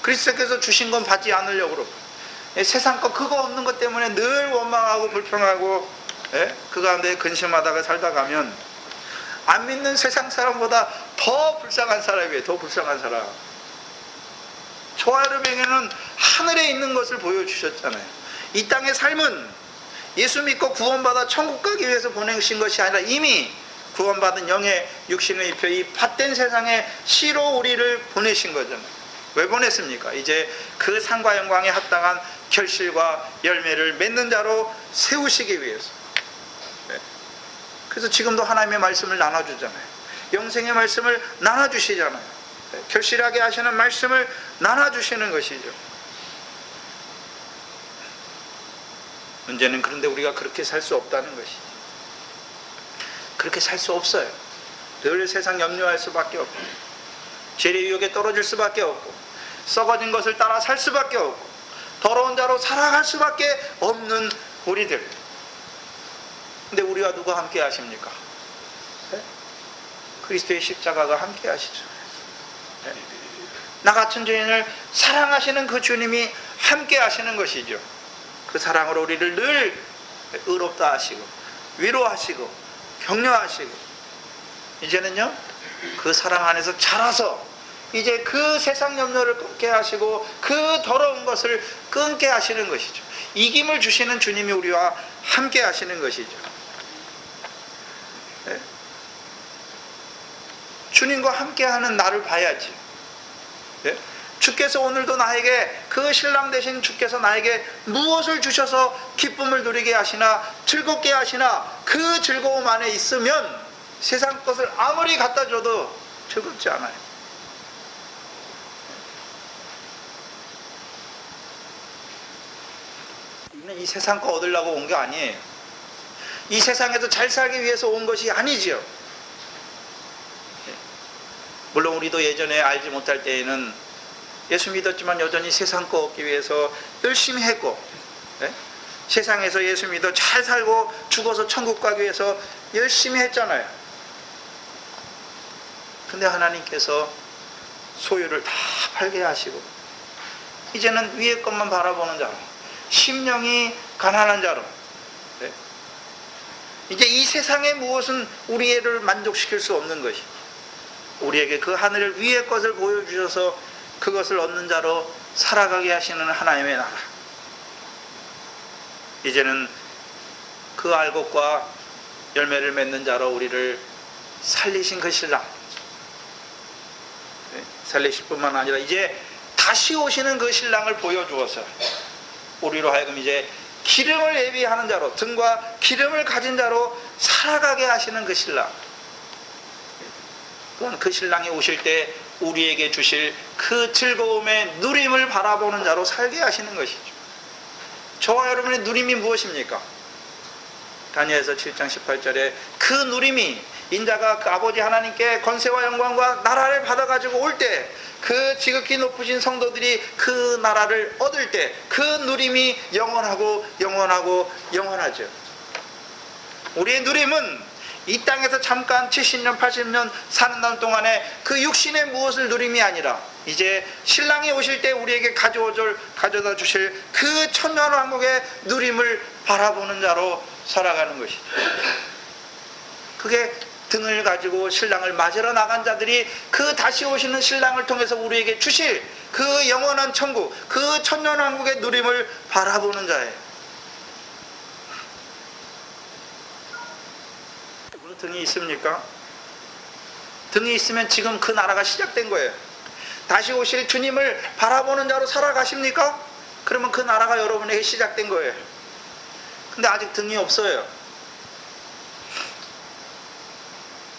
그리스도께서 주신 건 받지 않으려고 그러고 세상 거 그거 없는 것 때문에 늘 원망하고 불평하고 그 가운데 근심하다가 살다 가면 안 믿는 세상 사람보다 더 불쌍한 사람이에요. 더 불쌍한 사람. 저와 여러분에게는 하늘에 있는 것을 보여주셨잖아요. 이 땅의 삶은 예수 믿고 구원받아 천국 가기 위해서 보내신 것이 아니라 이미 구원받은 영의 육신을 입혀 이 밭된 세상에 씨로 우리를 보내신 거잖아요. 왜 보냈습니까? 이제 그 상과 영광에 합당한 결실과 열매를 맺는 자로 세우시기 위해서. 그래서 지금도 하나님의 말씀을 나눠주잖아요. 영생의 말씀을 나눠주시잖아요. 결실하게 하시는 말씀을 나눠주시는 것이죠. 문제는 그런데 우리가 그렇게 살 수 없다는 것이죠. 그렇게 살 수 없어요. 늘 세상 염려할 수밖에 없고 죄의 유혹에 떨어질 수밖에 없고 썩어진 것을 따라 살 수밖에 없고 더러운 자로 살아갈 수밖에 없는 우리들. 근데 우리와 누가 함께 하십니까? 네? 그리스도의 십자가가 함께 하시죠. 네? 나 같은 죄인을 사랑하시는 그 주님이 함께 하시는 것이죠. 그 사랑으로 우리를 늘 의롭다 하시고 위로하시고 격려하시고 이제는요 그 사랑 안에서 자라서 이제 그 세상 염려를 끊게 하시고 그 더러운 것을 끊게 하시는 것이죠. 이김을 주시는 주님이 우리와 함께 하시는 것이죠. 네? 주님과 함께하는 나를 봐야지. 네? 주께서 오늘도 나에게, 그 신랑 되신 주께서 나에게 무엇을 주셔서 기쁨을 누리게 하시나 즐겁게 하시나, 그 즐거움 안에 있으면 세상 것을 아무리 갖다 줘도 즐겁지 않아요. 우리는 이 세상 거 얻으려고 온 게 아니에요. 이 세상에서 잘 살기 위해서 온 것이 아니지요. 물론 우리도 예전에 알지 못할 때에는 예수 믿었지만 여전히 세상 거 얻기 위해서 열심히 했고, 네? 세상에서 예수 믿어 잘 살고 죽어서 천국 가기 위해서 열심히 했잖아요. 근데 하나님께서 소유를 다 팔게 하시고 이제는 위의 것만 바라보는 자로, 심령이 가난한 자로, 네? 이제 이 세상의 무엇은 우리를 만족시킬 수 없는 것이, 우리에게 그 하늘 위의 것을 보여주셔서 그것을 얻는 자로 살아가게 하시는 하나님의 나라. 이제는 그 알곡과 열매를 맺는 자로 우리를 살리신 그 신랑, 살리실 뿐만 아니라 이제 다시 오시는 그 신랑을 보여주어서 우리로 하여금 이제 기름을 예비하는 자로, 등과 기름을 가진 자로 살아가게 하시는 그 신랑, 또한 그 신랑이 오실 때 우리에게 주실 그 즐거움의 누림을 바라보는 자로 살게 하시는 것이죠. 저와 여러분의 누림이 무엇입니까? 다니엘서 7장 18절에 그 누림이, 인자가 그 아버지 하나님께 권세와 영광과 나라를 받아가지고 올 때, 그 지극히 높으신 성도들이 그 나라를 얻을 때 그 누림이 영원하고 영원하고 영원하죠. 우리의 누림은 이 땅에서 잠깐 70년 80년 사는 동안에 그 육신의 무엇을 누림이 아니라 이제 신랑이 오실 때 우리에게 가져다 주실 그 천년왕국의 누림을 바라보는 자로 살아가는 것이죠. 그게 등을 가지고 신랑을 맞으러 나간 자들이 그 다시 오시는 신랑을 통해서 우리에게 주실 그 영원한 천국, 그 천년왕국의 누림을 바라보는 자예요. 등이 있습니까? 등이 있으면 지금 그 나라가 시작된 거예요. 다시 오실 주님을 바라보는 자로 살아가십니까? 그러면 그 나라가 여러분에게 시작된 거예요. 근데 아직 등이 없어요.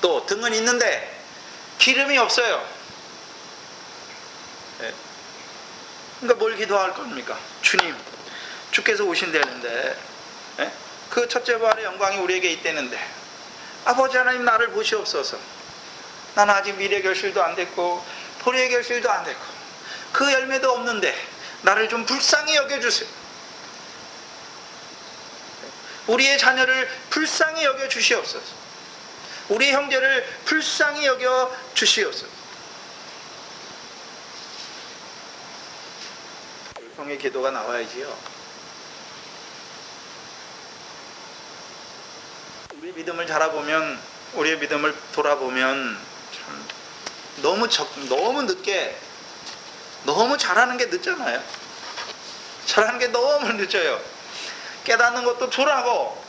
또 등은 있는데 기름이 없어요. 네. 그러니까 뭘 기도할 겁니까? 주님, 주께서 오신다는데, 네? 그 첫째 부활의 영광이 우리에게 있다는데, 아버지 하나님 나를 보시옵소서. 나는 아직 미래 결실도 안 됐고 포리의 결실도 안 됐고 그 열매도 없는데 나를 좀 불쌍히 여겨주세요. 우리의 자녀를 불쌍히 여겨 주시옵소서. 우리 형제를 불쌍히 여겨 주시옵소서. 불평의 기도가 나와야지요. 우리 믿음을 자라보면, 우리의 믿음을 돌아보면 참 너무 늦게, 너무 잘하는 게 늦잖아요. 잘하는 게 너무 늦어요. 깨닫는 것도 둔하고,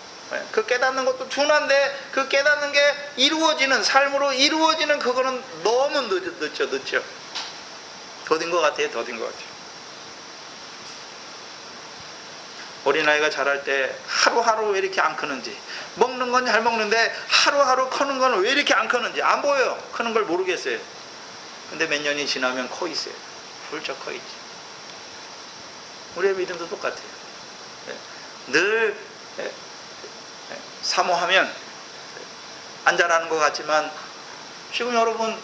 그 깨닫는 것도 둔한데 그 깨닫는 게 이루어지는, 삶으로 이루어지는 그거는 너무 늦죠. 더딘 것 같아요. 더딘 것 같아요. 어린아이가 자랄 때 하루하루 왜 이렇게 안 크는지, 먹는 건 잘 먹는데 하루하루 크는 건 왜 이렇게 안 크는지 안 보여요. 크는 걸 모르겠어요. 근데 몇 년이 지나면 커 있어요. 훌쩍 커 있지. 우리의 믿음도 똑같아요. 늘 사모하면 안 자라는 것 같지만 지금 여러분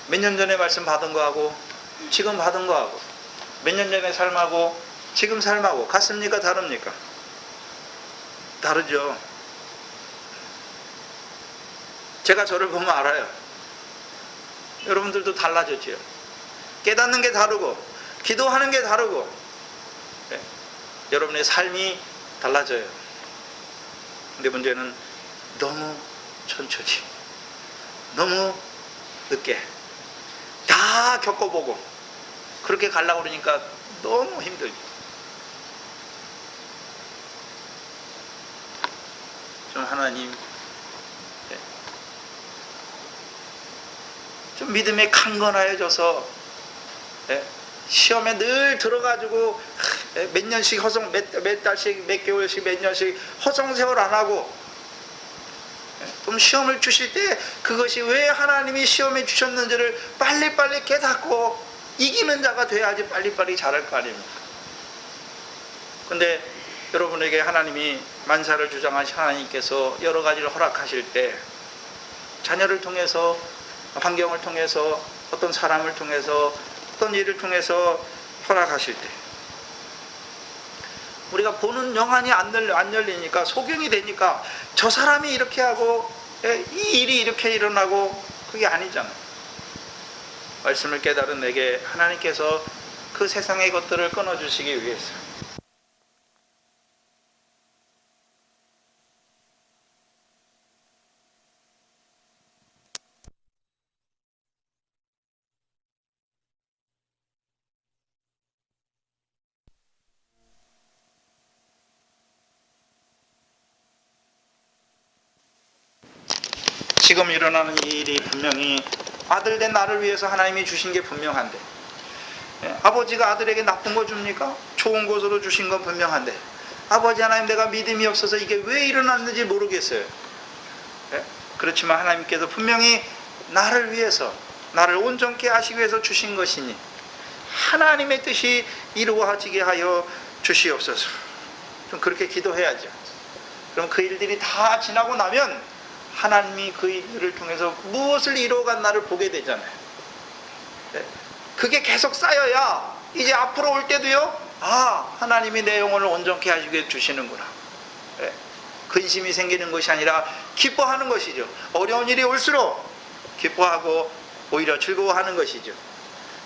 몇 년 전에 말씀 받은 거하고 지금 받은 거하고, 몇 년 전의 삶하고 지금 삶하고 같습니까? 다릅니까? 다르죠. 제가 저를 보면 알아요. 여러분들도 달라졌죠. 깨닫는 게 다르고 기도하는 게 다르고, 여러분의 삶이 달라져요. 근데 문제는 너무 천천히, 너무 늦게 다 겪어보고 그렇게 가려고 그러니까 너무 힘들죠. 좀 하나님, 좀 믿음에 강건하여져서 시험에 늘 들어가지고 몇 년씩 몇 달씩 몇 개월씩 몇 년씩 허송세월 안 하고, 좀 시험을 주실 때 그것이 왜 하나님이 시험에 주셨는지를 빨리빨리 깨닫고 이기는 자가 돼야지 빨리빨리 잘할 거 아닙니까? 근데 여러분에게 하나님이 만사를 주장하신 하나님께서 여러 가지를 허락하실 때, 자녀를 통해서, 환경을 통해서, 어떤 사람을 통해서, 어떤 일을 통해서 허락하실 때, 우리가 보는 영안이 안 열리니까, 소경이 되니까 저 사람이 이렇게 하고 이 일이 이렇게 일어나고, 그게 아니잖아요. 말씀을 깨달은 내게 하나님께서 그 세상의 것들을 끊어주시기 위해서, 지금 일어나는 이 일이 분명히 아들 된 나를 위해서 하나님이 주신 게 분명한데, 아버지가 아들에게 나쁜 거 줍니까? 좋은 것으로 주신 건 분명한데, 아버지 하나님, 내가 믿음이 없어서 이게 왜 일어났는지 모르겠어요. 그렇지만 하나님께서 분명히 나를 위해서, 나를 온전케 하시기 위해서 주신 것이니 하나님의 뜻이 이루어지게 하여 주시옵소서. 좀 그렇게 기도해야죠. 그럼 그 일들이 다 지나고 나면 하나님이 그 일을 통해서 무엇을 이루어간 나를 보게 되잖아요. 그게 계속 쌓여야 이제 앞으로 올 때도요, 하나님이 내 영혼을 온전케 하시게 주시는구나. 근심이 생기는 것이 아니라 기뻐하는 것이죠. 어려운 일이 올수록 기뻐하고 오히려 즐거워하는 것이죠.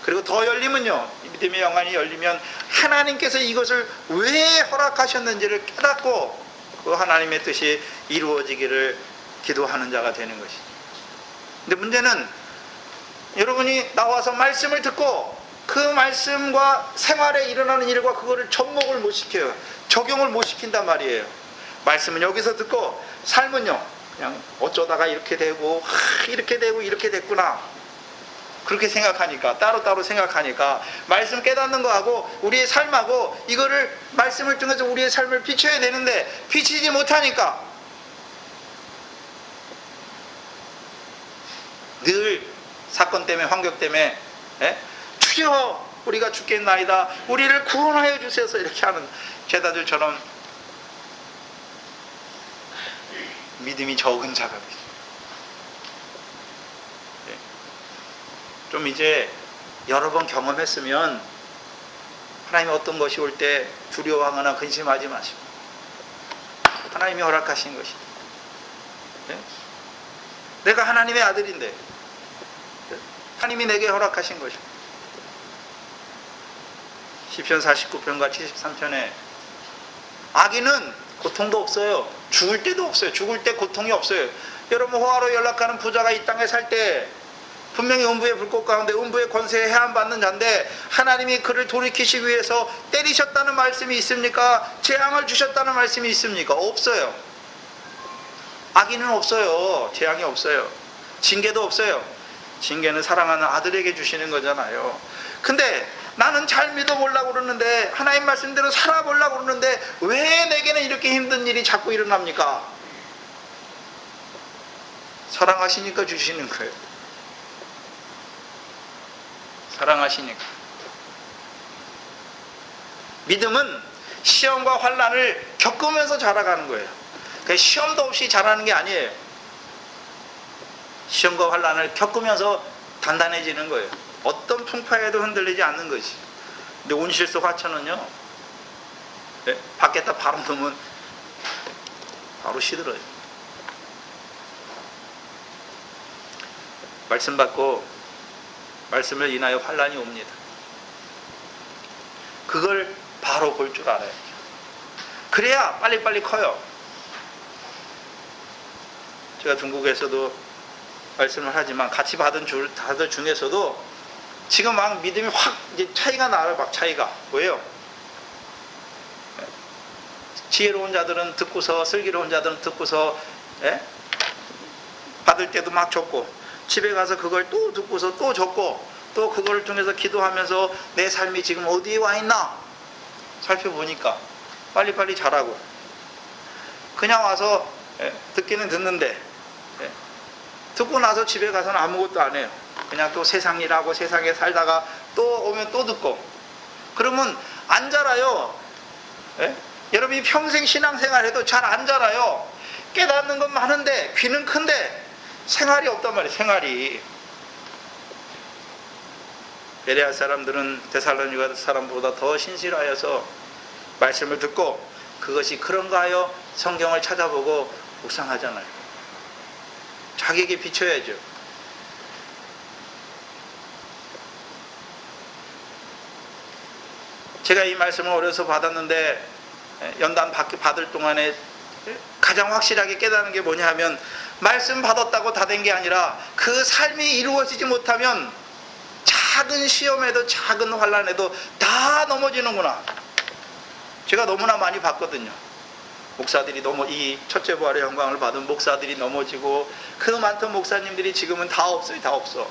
그리고 더 열리면요, 믿음의 영안이 열리면 하나님께서 이것을 왜 허락하셨는지를 깨닫고 그 하나님의 뜻이 이루어지기를 기도하는 자가 되는 것이죠. 근데 문제는 여러분이 나와서 말씀을 듣고 그 말씀과 생활에 일어나는 일과 그거를 접목을 못 시켜요. 적용을 못 시킨단 말이에요. 말씀은 여기서 듣고 삶은요, 그냥 어쩌다가 이렇게 되고 이렇게 되고 이렇게 됐구나, 그렇게 생각하니까, 따로따로 생각하니까 말씀 깨닫는 거하고 우리의 삶하고 이거를 말씀을 통해서 우리의 삶을 비춰야 되는데 비치지 못하니까 늘 사건 때문에, 환경 때문에 주여 우리가 죽겠나이다, 우리를 구원하여 주셔서 이렇게 하는 제자들처럼 믿음이 적은 자가 있어요. 좀 이제 여러 번 경험했으면 하나님이 어떤 것이 올 때 두려워하거나 근심하지 마시고, 하나님이 허락하신 것이다. 내가 하나님의 아들인데 하나님이 내게 허락하신 것이다. 시편 49편과 73편에 악인은 고통도 없어요. 죽을 때도 없어요. 죽을 때 고통이 없어요. 여러분, 호화로 연락하는 부자가 이 땅에 살 때 분명히 음부의 불꽃 가운데 음부의 권세에 해함받는 자인데 하나님이 그를 돌이키시기 위해서 때리셨다는 말씀이 있습니까? 재앙을 주셨다는 말씀이 있습니까? 없어요. 악인은 없어요. 재앙이 없어요. 징계도 없어요. 징계는 사랑하는 아들에게 주시는 거잖아요. 근데 나는 잘 믿어보려고 그러는데, 하나님 말씀대로 살아보려고 그러는데 왜 내게는 이렇게 힘든 일이 자꾸 일어납니까? 사랑하시니까 주시는 거예요. 사랑하시니까. 믿음은 시험과 환난을 겪으면서 자라가는 거예요. 시험도 없이 자라는 게 아니에요. 시험과 환난을 겪으면서 단단해지는 거예요. 어떤 풍파에도 흔들리지 않는 것이. 근데 온실속 화천은요, 밖에다 바로 놓으면 바로 시들어요. 말씀 받고 말씀을 인하여 환난이 옵니다. 그걸 바로 볼 줄 알아요. 그래야 빨리빨리 커요. 제가 중국에서도 말씀을 하지만 같이 받은 다들 중에서도 지금 막 믿음이 확 이제 차이가 나요. 막 차이가. 왜요? 지혜로운 자들은 듣고서, 슬기로운 자들은 듣고서, 예? 받을 때도 막 줬고, 집에 가서 그걸 또 듣고서 또 줬고, 또 그걸 통해서 기도하면서 내 삶이 지금 어디에 와 있나 살펴보니까 빨리빨리 자라고, 그냥 와서 듣기는 듣는데 듣고 나서 집에 가서는 아무것도 안 해요. 그냥 또 세상 일하고 세상에 살다가 또 오면 또 듣고, 그러면 안 자라요. 여러분이 평생 신앙생활 해도 잘 안 자라요. 깨닫는 건 많은데 귀는 큰데 생활이 없단 말이에요. 생활이. 베레아 사람들은 데살로니가 사람보다 더 신실하여서 말씀을 듣고 그것이 그런가 하여 성경을 찾아보고 묵상하잖아요. 자기에게 비춰야죠. 제가 이 말씀을 어려서 받았는데 연단 받을 동안에 가장 확실하게 깨닫는 게 뭐냐 하면, 말씀 받았다고 다 된 게 아니라 그 삶이 이루어지지 못하면 작은 시험에도 작은 환난에도 다 넘어지는구나. 제가 너무나 많이 봤거든요. 목사들이 이 첫째 부활의 영광을 받은 목사들이 넘어지고, 그 많던 목사님들이 지금은 다 없어요. 다 없어.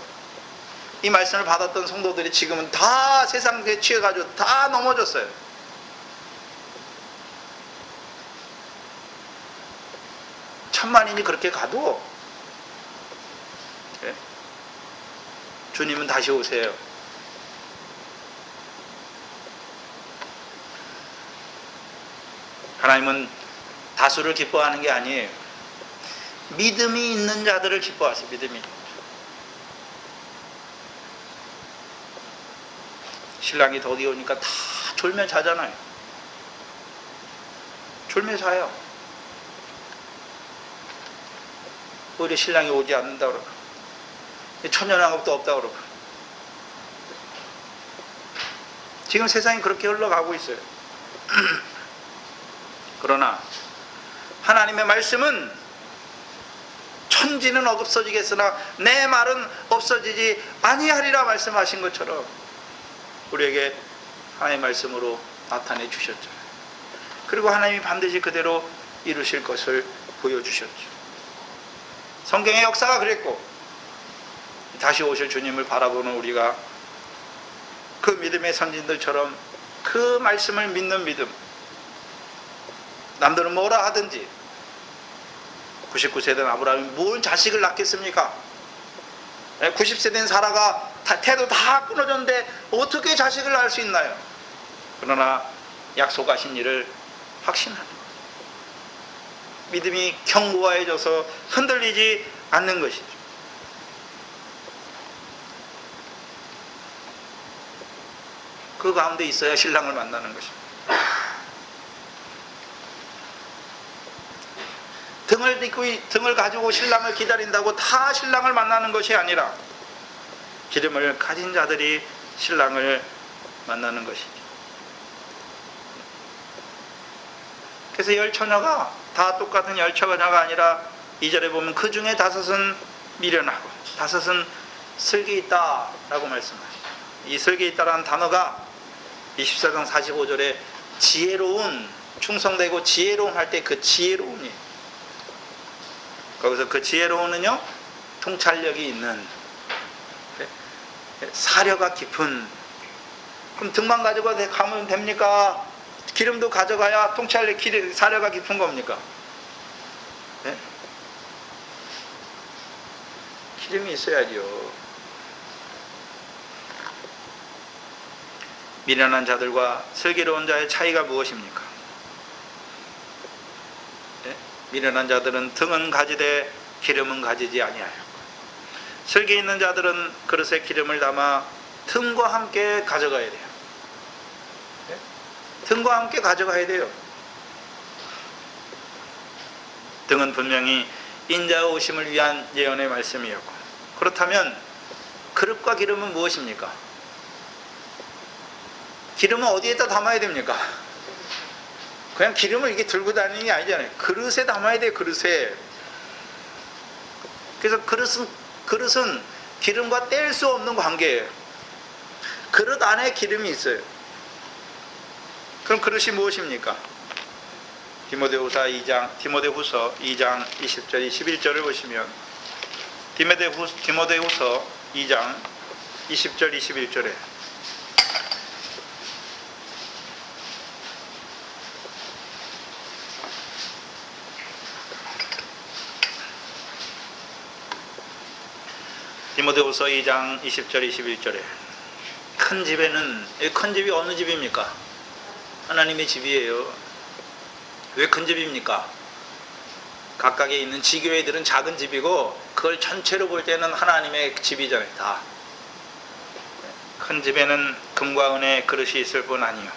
이 말씀을 받았던 성도들이 지금은 다 세상에 취해가지고 다 넘어졌어요. 천만인이 그렇게 가도 주님은 다시 오세요. 하나님은 다수를 기뻐하는 게 아니에요. 믿음이 있는 자들을 기뻐하세요. 믿음이. 신랑이 더디 오니까 다 졸며 자잖아요. 졸며 자요. 오히려 신랑이 오지 않는다 그러고, 천연왕국도 없다 그러고. 지금 세상이 그렇게 흘러가고 있어요. 그러나 하나님의 말씀은 천지는 없어지겠으나 내 말은 없어지지 아니하리라 말씀하신 것처럼 우리에게 하나님의 말씀으로 나타내 주셨죠. 그리고 하나님이 반드시 그대로 이루실 것을 보여주셨죠. 성경의 역사가 그랬고, 다시 오실 주님을 바라보는 우리가 그 믿음의 선진들처럼 그 말씀을 믿는 믿음, 남들은 뭐라 하든지, 99세 된 아브라함이 뭘 자식을 낳겠습니까? 90세 된 사라가 태도 다 끊어졌는데 어떻게 자식을 낳을 수 있나요? 그러나 약속하신 일을 확신하는 믿음이 견고해져서 흔들리지 않는 것이죠. 그 가운데 있어야 신랑을 만나는 것입니다. 등을 가지고 신랑을 기다린다고 다 신랑을 만나는 것이 아니라 기름을 가진 자들이 신랑을 만나는 것이죠. 그래서 10처녀가 다 똑같은 10처녀가 아니라 2절에 보면 그 중에 5은 미련하고 5은 슬기 있다 라고 말씀하시죠. 이 슬기 있다라는 단어가 24장 45절에 지혜로운, 충성되고 지혜로운 할 때 그 지혜로운이, 거기서 그 지혜로운은요, 통찰력이 있는, 사려가 깊은. 그럼 등만 가지고 가면 됩니까? 기름도 가져가야 통찰력, 사려가 깊은 겁니까? 네? 기름이 있어야죠. 미련한 자들과 슬기로운 자의 차이가 무엇입니까? 네? 미련한 자들은 등은 가지되 기름은 가지지 아니하였고, 슬기 있는 자들은 그릇에 기름을 담아 등과 함께 가져가야 돼요. 네? 등과 함께 가져가야 돼요. 등은 분명히 인자의 오심을 위한 예언의 말씀이었고, 그렇다면 그릇과 기름은 무엇입니까? 기름은 어디에다 담아야 됩니까? 그냥 기름을 이게 들고 다니는 게 아니잖아요. 그릇에 담아야 돼요. 그릇에. 그래서 그릇은 기름과 뗄 수 없는 관계예요. 그릇 안에 기름이 있어요. 그럼 그릇이 무엇입니까? 디모데후서 2장 20절 21절을 보시면 디모데후서 2장 20절 21절에 디모데후서 2장 20절 21절에 큰 집에는, 큰 집이 어느 집입니까? 하나님의 집이에요. 왜 큰 집입니까? 각각에 있는 지교회들은 작은 집이고 그걸 전체로 볼 때는 하나님의 집이잖아요. 다. 큰 집에는 금과 은의 그릇이 있을 뿐 아니요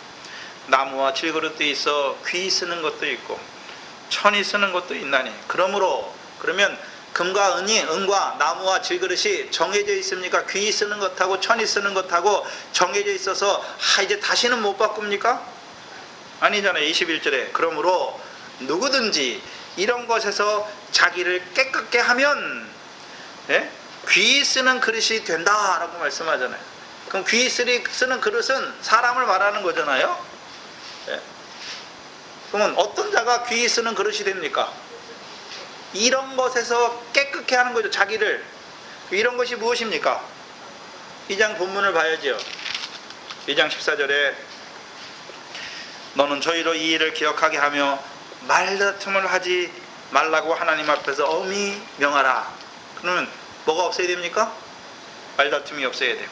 나무와 질그릇도 있어 귀 쓰는 것도 있고 천이 쓰는 것도 있나니. 그러면 금과 은과 나무와 질그릇이 정해져 있습니까? 귀 쓰는 것하고 천이 쓰는 것하고 정해져 있어서 이제 다시는 못 바꿉니까? 아니잖아요. 21절에 그러므로 누구든지 이런 것에서 자기를 깨끗게 하면 귀 쓰는 그릇이 된다라고 말씀하잖아요. 그럼 귀 쓰는 그릇은 사람을 말하는 거잖아요. 그러면 어떤 자가 귀 쓰는 그릇이 됩니까? 이런 것에서 깨끗게 하는 거죠. 자기를. 이런 것이 무엇입니까? 2장 본문을 봐야죠. 2장 14절에 너는 저희로 이 일을 기억하게 하며 말다툼을 하지 말라고 하나님 앞에서 엄히 명하라. 그러면 뭐가 없어야 됩니까? 말다툼이 없어야 되고.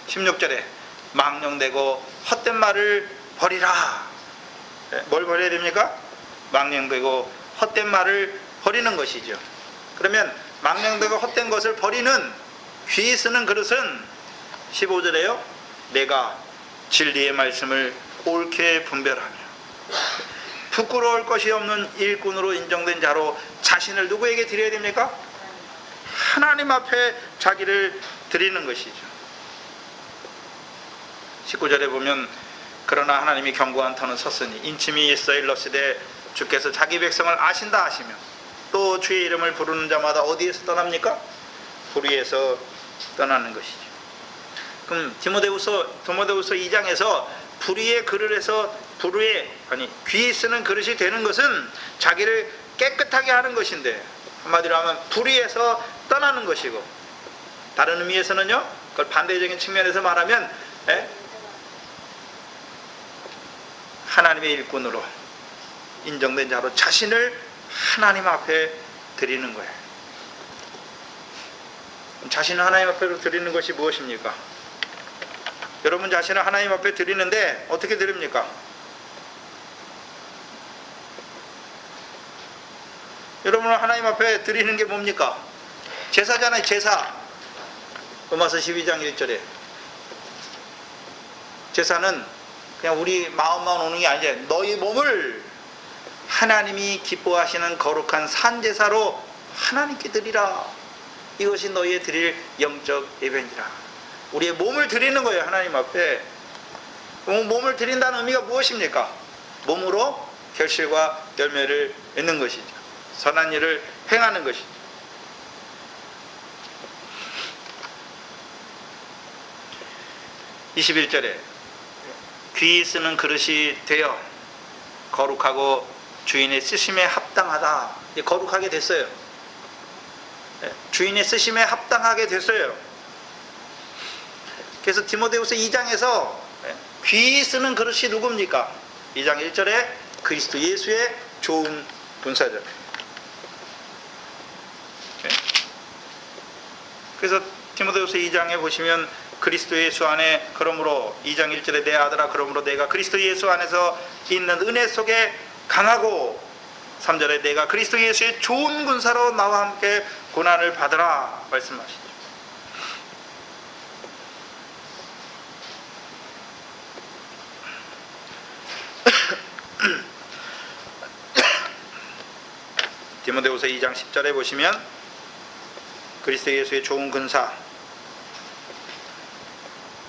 16절에 망령되고 헛된 말을 버리라. 뭘 버려야 됩니까? 망령되고 헛된 말을 버리는 것이죠. 그러면 망령되고 헛된 것을 버리는 귀 쓰는 그릇은 15절에요. 내가 진리의 말씀을 옳게 분별하며 부끄러울 것이 없는 일꾼으로 인정된 자로 자신을 누구에게 드려야 됩니까? 하나님 앞에 자기를 드리는 것이죠. 19절에 보면 그러나 하나님이 견고한 터는 섰으니 인침이 있어 일러시되 주께서 자기 백성을 아신다 하시며 또 주의 이름을 부르는 자마다 어디에서 떠납니까? 불의에서 떠나는 것이죠. 그럼 디모데후서 2장에서 불의의 그릇에서 귀 쓰는 그릇이 되는 것은 자기를 깨끗하게 하는 것인데, 한마디로 하면 불의에서 떠나는 것이고, 다른 의미에서는요, 그걸 반대적인 측면에서 말하면 하나님의 일꾼으로 인정된 자로 자신을 하나님 앞에 드리는 거예요. 자신을 하나님 앞에 드리는 것이 무엇입니까? 여러분 자신을 하나님 앞에 드리는데 어떻게 드립니까? 여러분을 하나님 앞에 드리는 게 뭡니까? 제사잖아요. 제사. 로마서 12장 1절에 제사는 그냥 우리 마음만 오는 게 아니라 너희 몸을 하나님이 기뻐하시는 거룩한 산제사로 하나님께 드리라. 이것이 너희의 드릴 영적 예배니라. 우리의 몸을 드리는 거예요. 하나님 앞에. 몸을 드린다는 의미가 무엇입니까? 몸으로 결실과 열매를 맺는 것이죠. 선한 일을 행하는 것이죠. (21절에) 귀 쓰는 그릇이 되어 거룩하고 주인의 쓰심에 합당하다. 거룩하게 됐어요. 주인의 쓰심에 합당하게 됐어요. 그래서 디모데후서 2장에서 귀 쓰는 그릇이 누굽니까? 2장 1절에 그리스도 예수의 좋은 군사죠. 그래서 디모데후서 2장에 보시면 그리스도 예수 안에, 그러므로 2장 1절에 내 아들아 그러므로 내가 그리스도 예수 안에서 있는 은혜 속에 강하고, 3절에 내가 그리스도 예수의 좋은 군사로 나와 함께 고난을 받으라 말씀하시죠. 디모데후서 2장 10절에 보시면 그리스도 예수의 좋은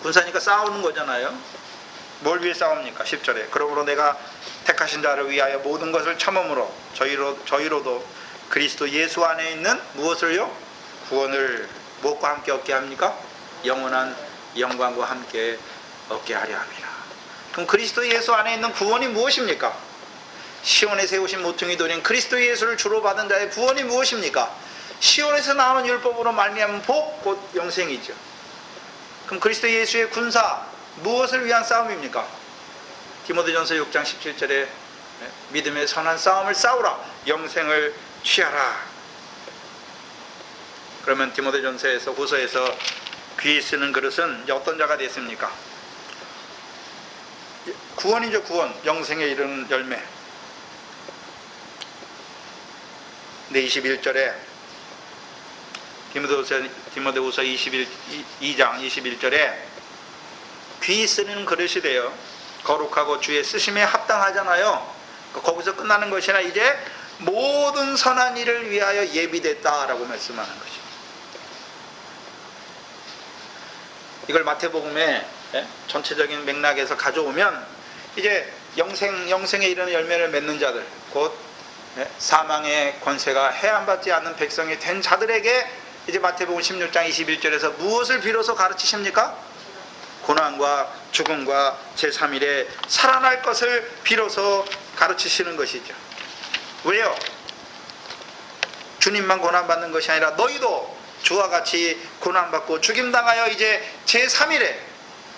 군사니까 싸우는 거잖아요. 뭘 위해 싸웁니까? 10절에 그러므로 내가 택하신 자를 위하여 모든 것을 참음으로 저희로도 그리스도 예수 안에 있는 무엇을요? 구원을 무엇과 함께 얻게 합니까? 영원한 영광과 함께 얻게 하려 합니다. 그럼 그리스도 예수 안에 있는 구원이 무엇입니까? 시온에 세우신 모퉁이 돌인 그리스도 예수를 주로 받은 자의 구원이 무엇입니까? 시온에서 나오는 율법으로 말미암은 복, 곧 영생이죠. 그럼 그리스도 예수의 군사, 무엇을 위한 싸움입니까? 디모데전서 6장 17절에 믿음의 선한 싸움을 싸우라, 영생을 취하라. 그러면 디모데전서에서 후서에서 귀 쓰는 그릇은 어떤 자가 됐습니까? 구원이죠, 구원. 영생에 이르는 열매. 근데 21절에 디모데후서 2장 21절에 귀 쓰는 그릇이 돼요. 거룩하고 주의 쓰심에 합당하잖아요. 거기서 끝나는 것이 아니라 이제 모든 선한 일을 위하여 예비됐다라고 말씀하는 것이죠. 이걸 마태복음의 전체적인 맥락에서 가져오면 이제 영생에 이르는 열매를 맺는 자들, 곧 사망의 권세가 해안받지 않는 백성이 된 자들에게 이제 마태복음 16장 21절에서 무엇을 비로소 가르치십니까? 고난과 죽음과 제3일에 살아날 것을 비로소 가르치시는 것이죠. 왜요? 주님만 고난받는 것이 아니라 너희도 주와 같이 고난받고 죽임당하여 이제 제3일에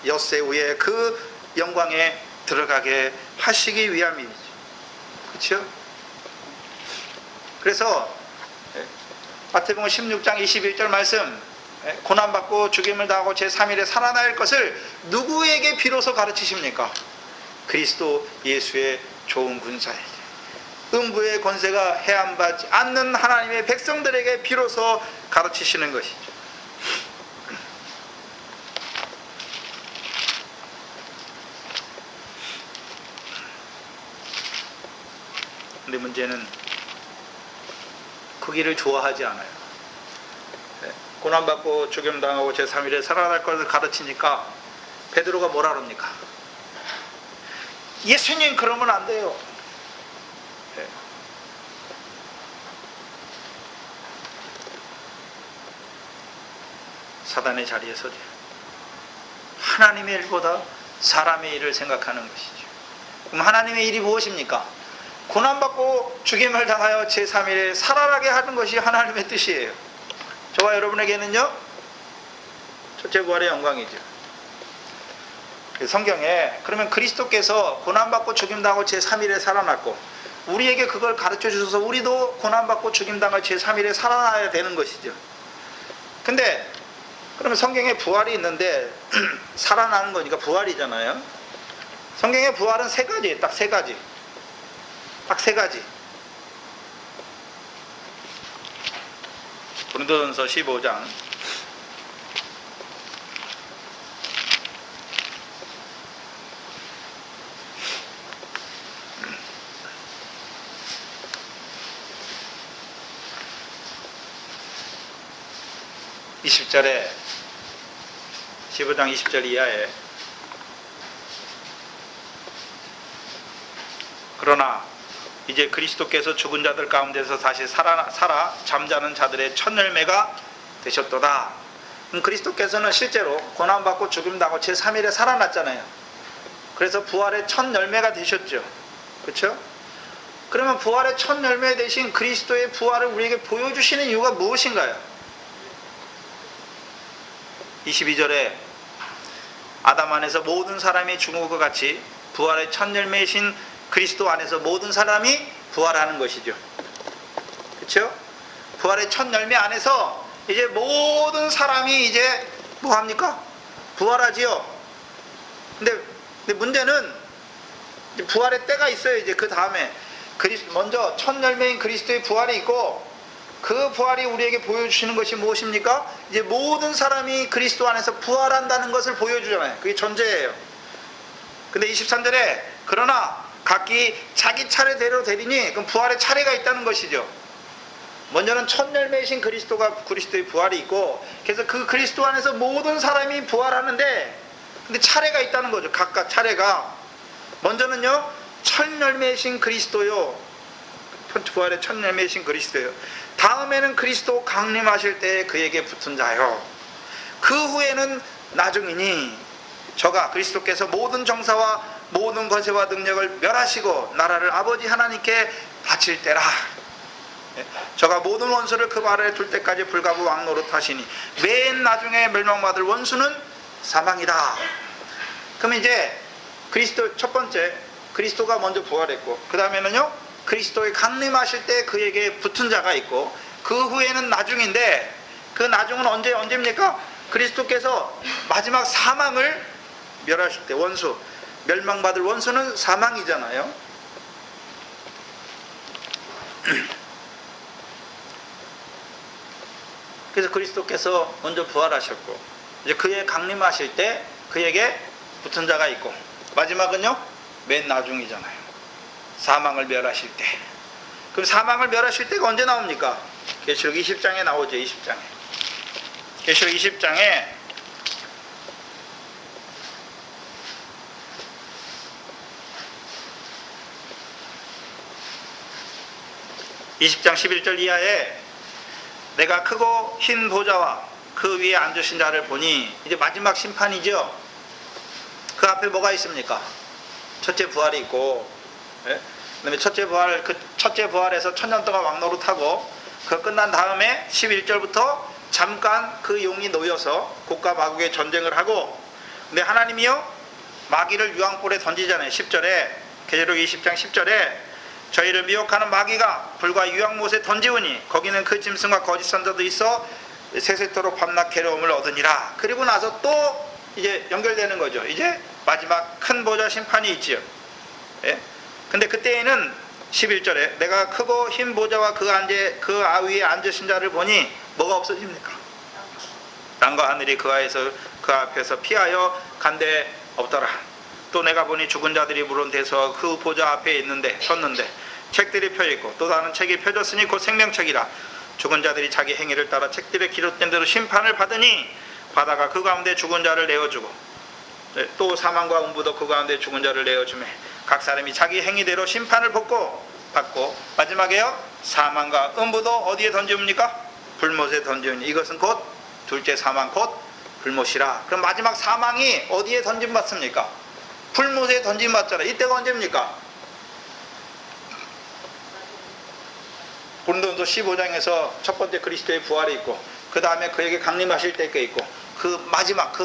엿새 후에 그 영광에 들어가게 하시기 위함이죠. 그렇죠? 그래서 마태복음 16장 21절 말씀, 고난받고 죽임을 당하고 제3일에 살아날 것을 누구에게 비로소 가르치십니까? 그리스도 예수의 좋은 군사에게, 음부의 권세가 해안받지 않는 하나님의 백성들에게 비로소 가르치시는 것이죠. 근데 문제는 그 길을 좋아하지 않아요. 고난받고 죽임당하고 제3일에 살아날 것을 가르치니까 베드로가 뭐라 그럽니까? 예수님 그러면 안 돼요. 사단의 자리에 서지. 하나님의 일보다 사람의 일을 생각하는 것이죠. 그럼 하나님의 일이 무엇입니까? 고난받고 죽임을 당하여 제3일에 살아나게 하는 것이 하나님의 뜻이에요. 저와 여러분에게는요, 첫째 부활의 영광이죠. 성경에 그러면 그리스도께서 고난받고 죽임당하고 제3일에 살아났고 우리에게 그걸 가르쳐 주셔서 우리도 고난받고 죽임당할 제3일에 살아나야 되는 것이죠. 근데 그러면 성경에 부활이 있는데 살아나는 거니까 부활이잖아요. 성경의 부활은 세 가지예요. 딱 세 가지. 딱 세 가지. 고린도전서 15장 20절에 15장 20절 이하에 그러나 이제 그리스도께서 죽은 자들 가운데서 다시 살아 잠자는 자들의 첫 열매가 되셨도다. 그리스도께서는 실제로 고난받고 죽임당하고 제3일에 살아났잖아요. 그래서 부활의 첫 열매가 되셨죠. 그렇죠? 그러면 부활의 첫 열매 되신 그리스도의 부활을 우리에게 보여주시는 이유가 무엇인가요? 22절에 아담 안에서 모든 사람이 죽은 것 같이 부활의 첫 열매이신 그리스도 안에서 모든 사람이 부활하는 것이죠. 그렇죠? 부활의 첫 열매 안에서 이제 모든 사람이 이제 뭐 합니까? 부활하지요. 근데 문제는 부활의 때가 있어요. 이제 그 다음에 먼저 첫 열매인 그리스도의 부활이 있고 그 부활이 우리에게 보여주시는 것이 무엇입니까? 이제 모든 사람이 그리스도 안에서 부활한다는 것을 보여주잖아요. 그게 전제예요. 근데 23절에 그러나 각기 자기 차례대로 되리니 그럼 부활의 차례가 있다는 것이죠. 먼저는 첫 열매이신 그리스도의 부활이 있고 그래서 그 그리스도 안에서 모든 사람이 부활하는데 근데 차례가 있다는 거죠. 각각 차례가 먼저는요 첫 열매이신 그리스도요 부활의 첫 열매이신 그리스도예요. 다음에는 그리스도 강림하실 때 그에게 붙은 자요. 그 후에는 나중이니 저가 그리스도께서 모든 정사와 모든 권세와 능력을 멸하시고 나라를 아버지 하나님께 바칠 때라. 저가 모든 원수를 그 발 아래 둘 때까지 불가부 왕노릇 하시니 맨 나중에 멸망받을 원수는 사망이다. 그럼 이제 그리스도 첫 번째 그리스도가 먼저 부활했고 그 다음에는요 그리스도의 강림하실 때 그에게 붙은 자가 있고 그 후에는 나중인데 그 나중은 언제입니까? 그리스도께서 마지막 사망을 멸하실 때 원수 멸망받을 원수는 사망이잖아요. 그래서 그리스도께서 먼저 부활하셨고 이제 그의 강림하실 때 그에게 붙은 자가 있고 마지막은요 맨 나중이잖아요. 사망을 멸하실 때. 그럼 사망을 멸하실 때가 언제 나옵니까? 계시록 20장에 나오죠. 20장에 계시록 20장에 20장 11절 이하에 내가 크고 흰 보좌와 그 위에 앉으신 자를 보니 이제 마지막 심판이죠. 그 앞에 뭐가 있습니까? 첫째 부활이 있고, 예? 그다음에 첫째 부활에서 1000년 동안 왕노릇하고 그 끝난 다음에 11절부터 잠깐 그 용이 놓여서 곡과 마곡의 전쟁을 하고, 근데 하나님이요 마귀를 유황불에 던지잖아요. 10절에 계시록 20장 10절에 저희를 미혹하는 마귀가 불과 유황못에 던지우니 거기는 그 짐승과 거짓 선자도 있어 세세토록 밤낮 괴로움을 얻으니라. 그리고 나서 또 이제 연결되는 거죠. 이제 마지막 큰 보좌 심판이 있지요. 예? 근데 그때에는 11절에 내가 크고 흰 보좌와 그 위에 앉으신 자를 보니 뭐가 없어집니까? 땅과 하늘이 그 앞에서 피하여 간데 없더라. 또 내가 보니 죽은 자들이 물은 데서 그 보좌 앞에 섰는데 책들이 펴있고 또 다른 책이 펴졌으니 곧 생명책이라. 죽은 자들이 자기 행위를 따라 책들에 기록된 대로 심판을 받으니 바다가 그 가운데 죽은 자를 내어주고 또 사망과 음부도 그 가운데 죽은 자를 내어주매 각 사람이 자기 행위대로 심판을 받고 마지막에요 사망과 음부도 어디에 던지옵니까? 불못에 던지오니 이것은 곧 둘째 사망 곧 불못이라. 그럼 마지막 사망이 어디에 던짐받습니까? 불못에 던짐받잖아요. 이때가 언제입니까? 고린도전서 15장에서 첫 번째 그리스도의 부활이 있고 그 다음에 그에게 강림하실 때가 있고 그 마지막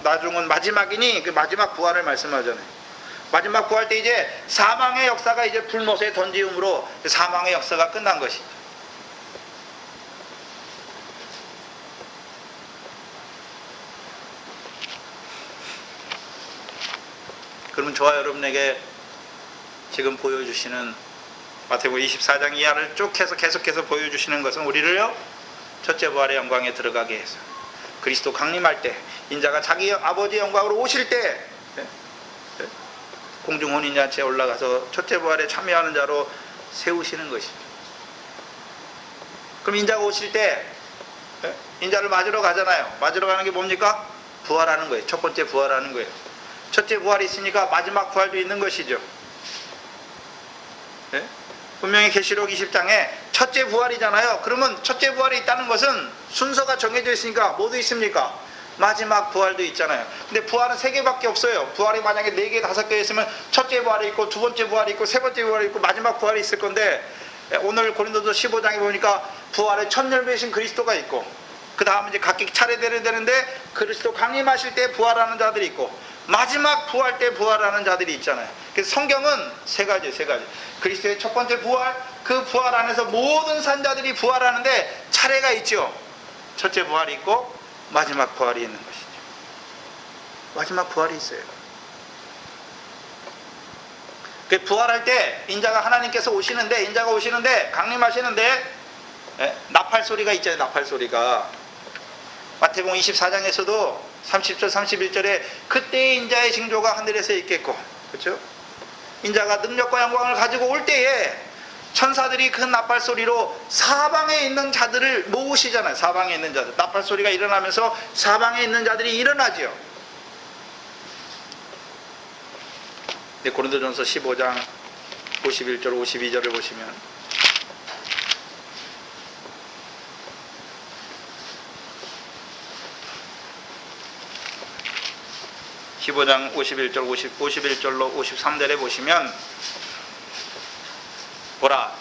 나중은 마지막이니 그 마지막 부활을 말씀하잖아요. 마지막 부활 때 이제 사망의 역사가 이제 불못에 던지음으로 사망의 역사가 끝난 것이죠. 그러면 저와 여러분에게 지금 보여주시는 마태복음 24장 이하를 쭉 해서 계속해서 보여주시는 것은 우리를요 첫째 부활의 영광에 들어가게 해서 그리스도 강림할 때 인자가 자기 아버지의 영광으로 오실 때 공중혼인잔치에 올라가서 첫째 부활에 참여하는 자로 세우시는 것이죠. 그럼 인자가 오실 때 인자를 맞으러 가잖아요. 맞으러 가는 게 뭡니까? 부활하는 거예요. 첫 번째 부활하는 거예요. 첫째 부활이 있으니까 마지막 부활도 있는 것이죠. 분명히 계시록 20장에 첫째 부활이잖아요. 그러면 첫째 부활이 있다는 것은 순서가 정해져 있으니까 뭐도 있습니까? 마지막 부활도 있잖아요. 근데 부활은 3개밖에 없어요. 부활이 만약에 4개, 5개 있으면 첫째 부활이 있고 두 번째 부활이 있고 세 번째 부활이 있고 마지막 부활이 있을 건데 오늘 고린도서 15장에 보니까 부활의 첫 열매이신 그리스도가 있고 그 다음 이제 각기 차례대로 되는데 그리스도 강림하실 때 부활하는 자들이 있고 마지막 부활 때 부활하는 자들이 있잖아요. 그래서 성경은 세 가지. 그리스도의 첫 번째 부활, 그 부활 안에서 모든 산자들이 부활하는데 차례가 있죠. 첫째 부활이 있고 마지막 부활이 있는 것이죠. 마지막 부활이 있어요. 그 부활할 때 인자가 하나님께서 인자가 오시는데 강림하시는데 나팔 소리가 있잖아요. 나팔 소리가 마태복음 24장에서도 30절 31절에 그때의 인자의 징조가 하늘에서 있겠고, 그렇죠? 인자가 능력과 영광을 가지고 올 때에 천사들이 그 나팔 소리로 사방에 있는 자들을 모으시잖아요. 사방에 있는 자들. 나팔 소리가 일어나면서 사방에 있는 자들이 일어나지요. 근데 고린도전서 15장 51절 52절을 보시면 15장 51절 51절로 53절에 보시면 보라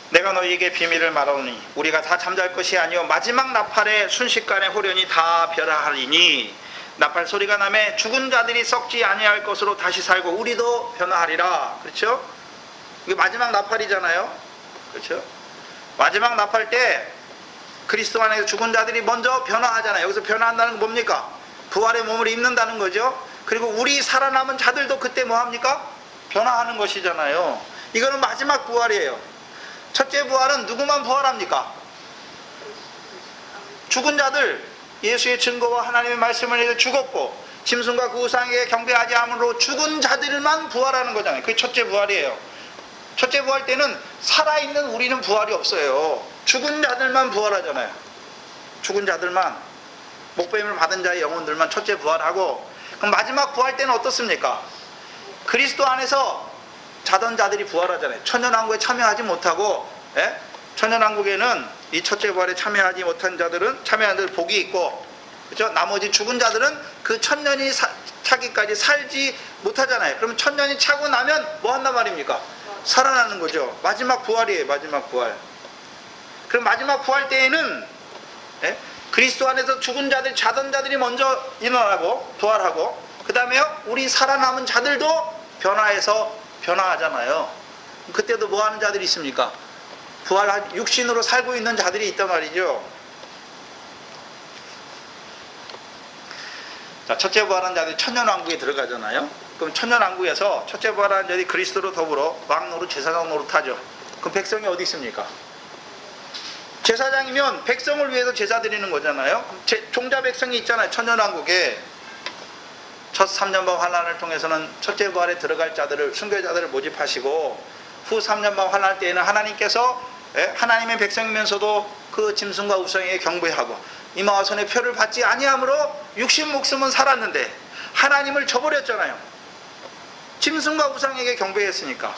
내가 너희에게 비밀을 말하노니 우리가 다 잠잘 것이 아니요 마지막 나팔의 순식간에 호련히 다 변화하리니 나팔 소리가 나매 죽은 자들이 썩지 아니할 것으로 다시 살고 우리도 변화하리라. 그렇죠? 이게 마지막 나팔이잖아요. 그렇죠? 마지막 나팔 때 그리스도 안에서 죽은 자들이 먼저 변화하잖아요. 여기서 변화한다는 건 뭡니까? 부활의 몸을 입는다는 거죠. 그리고 우리 살아남은 자들도 그때 뭐합니까? 변화하는 것이잖아요. 이거는 마지막 부활이에요. 첫째 부활은 누구만 부활합니까? 죽은 자들, 예수의 증거와 하나님의 말씀을 위해서 죽었고 짐승과 그 우상에게 경배하지 않으므로 죽은 자들만 부활하는 거잖아요. 그게 첫째 부활이에요. 첫째 부활 때는 살아있는 우리는 부활이 없어요. 죽은 자들만 부활하잖아요. 죽은 자들만, 목배임을 받은 자의 영혼들만 첫째 부활하고, 그럼 마지막 부활 때는 어떻습니까? 그리스도 안에서 자던 자들이 부활하잖아요. 천년왕국에 참여하지 못하고, 천년왕국에는 이 첫째 부활에 참여하지 못한 자들은 참여한 자들 복이 있고, 그렇죠? 나머지 죽은 자들은 그 천년이 차기까지 살지 못하잖아요. 그러면 천년이 차고 나면 뭐 한단 말입니까? 살아나는 거죠. 마지막 부활이에요. 마지막 부활. 그럼 마지막 부활 때에는 그리스도 안에서 죽은 자들, 자던 자들이 먼저 일어나고 부활하고, 그 다음에 우리 살아남은 자들도 변화하잖아요. 그때도 뭐 하는 자들이 있습니까? 부활한 육신으로 살고 있는 자들이 있단 말이죠. 자, 첫째 부활한 자들이 천년왕국에 들어가잖아요. 그럼 천년왕국에서 첫째 부활한 자들이 그리스도로 더불어 왕노릇 제사장 노릇하죠. 그럼 백성이 어디 있습니까? 제사장이면 백성을 위해서 제사 드리는 거잖아요. 종자 백성이 있잖아요. 천년왕국에 첫 3년반 환란을 통해서는 첫째 부활에 들어갈 자들을, 순교자들을 모집하시고, 후 3년반 환란 때에는 하나님께서 하나님의 백성이면서도 그 짐승과 우상에게 경배하고 이마와 손의 표를 받지 아니함으로 육신 목숨은 살았는데 하나님을 저버렸잖아요. 짐승과 우상에게 경배했으니까.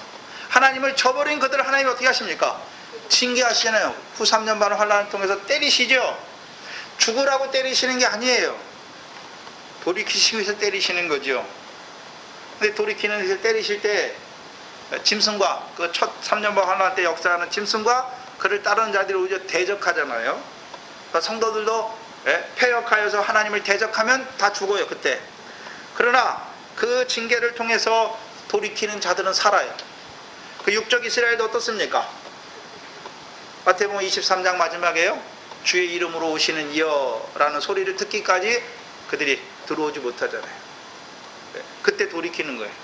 하나님을 저버린 그들을 하나님이 어떻게 하십니까? 징계하시잖아요. 후 3년반 환란을 통해서 때리시죠. 죽으라고 때리시는 게 아니에요. 돌이키시기 위해서 때리시는 거죠. 근데 돌이키는 위해서 때리실 때 짐승과 그 첫 3년반 환란 때 역사하는 짐승과 그를 따르는 자들이 오히려 대적하잖아요. 그러니까 성도들도 패역하여서 하나님을 대적하면 다 죽어요. 그때. 그러나 그 징계를 통해서 돌이키는 자들은 살아요. 그 육적 이스라엘도 어떻습니까? 마태복음 23장 마지막에요. 주의 이름으로 오시는 이여라는 소리를 듣기까지 그들이 들어오지 못하잖아요. 그때 돌이키는 거예요.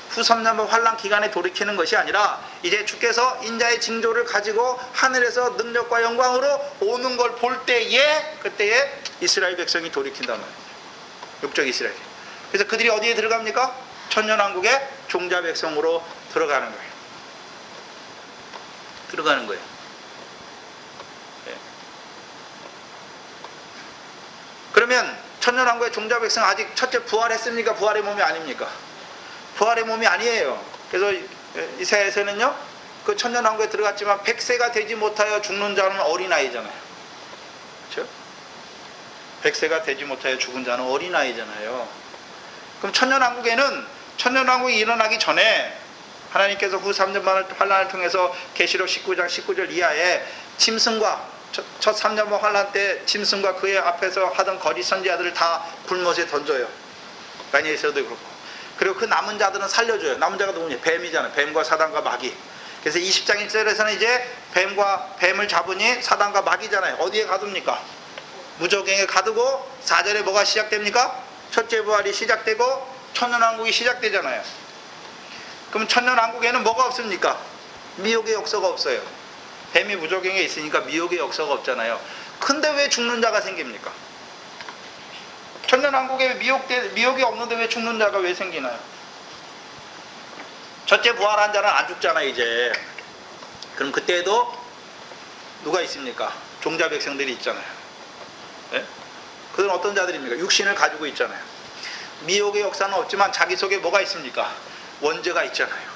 후 3년반 환란 기간에 돌이키는 것이 아니라 이제 주께서 인자의 징조를 가지고 하늘에서 능력과 영광으로 오는 걸 볼 때에, 그때에 이스라엘 백성이 돌이킨단 말이에요. 육적 이스라엘. 그래서 그들이 어디에 들어갑니까? 천년왕국의 종자 백성으로 들어가는 거예요. 들어가는 거예요. 그러면 천년왕국의 종자 백성 아직 첫째 부활했습니까? 부활의 몸이 아닙니까? 부활의 몸이 아니에요. 그래서 이사야에서는요, 그 천년왕국에 들어갔지만 100세가 되지 못하여 죽는 자는 어린아이잖아요. 그렇죠? 100세가 되지 못하여 죽은 자는 어린아이잖아요. 그럼 천년왕국에는, 천년왕국이 일어나기 전에 하나님께서 후 3년반 환란을 통해서 계시록 19장 19절 이하에 짐승과 첫 3년반 환란 때 짐승과 그의 앞에서 하던 거짓 선지자들을 다 불못에 던져요. 다니엘서도 그렇고. 그리고 그 남은 자들은 살려줘요. 남은 자가 누구냐? 뱀이잖아요. 뱀과 사단과 마귀. 그래서 20장 1절에서는 이제 뱀을 잡으니 사단과 마귀잖아요. 어디에 가둡니까? 무저갱에 가두고 4절에 뭐가 시작됩니까? 첫째 부활이 시작되고 천년왕국이 시작되잖아요. 그럼 천년왕국에는 뭐가 없습니까? 미혹의 역사가 없어요. 뱀이 무저갱에 있으니까 미혹의 역사가 없잖아요. 근데 왜 죽는 자가 생깁니까? 천년왕국에 미혹이 없는데 왜 죽는 자가 왜 생기나요? 첫째 부활한 자는 안 죽잖아요, 이제. 그럼 그때에도 누가 있습니까? 종자 백성들이 있잖아요. 네? 그들은 어떤 자들입니까? 육신을 가지고 있잖아요. 미혹의 역사는 없지만 자기 속에 뭐가 있습니까? 원죄가 있잖아요.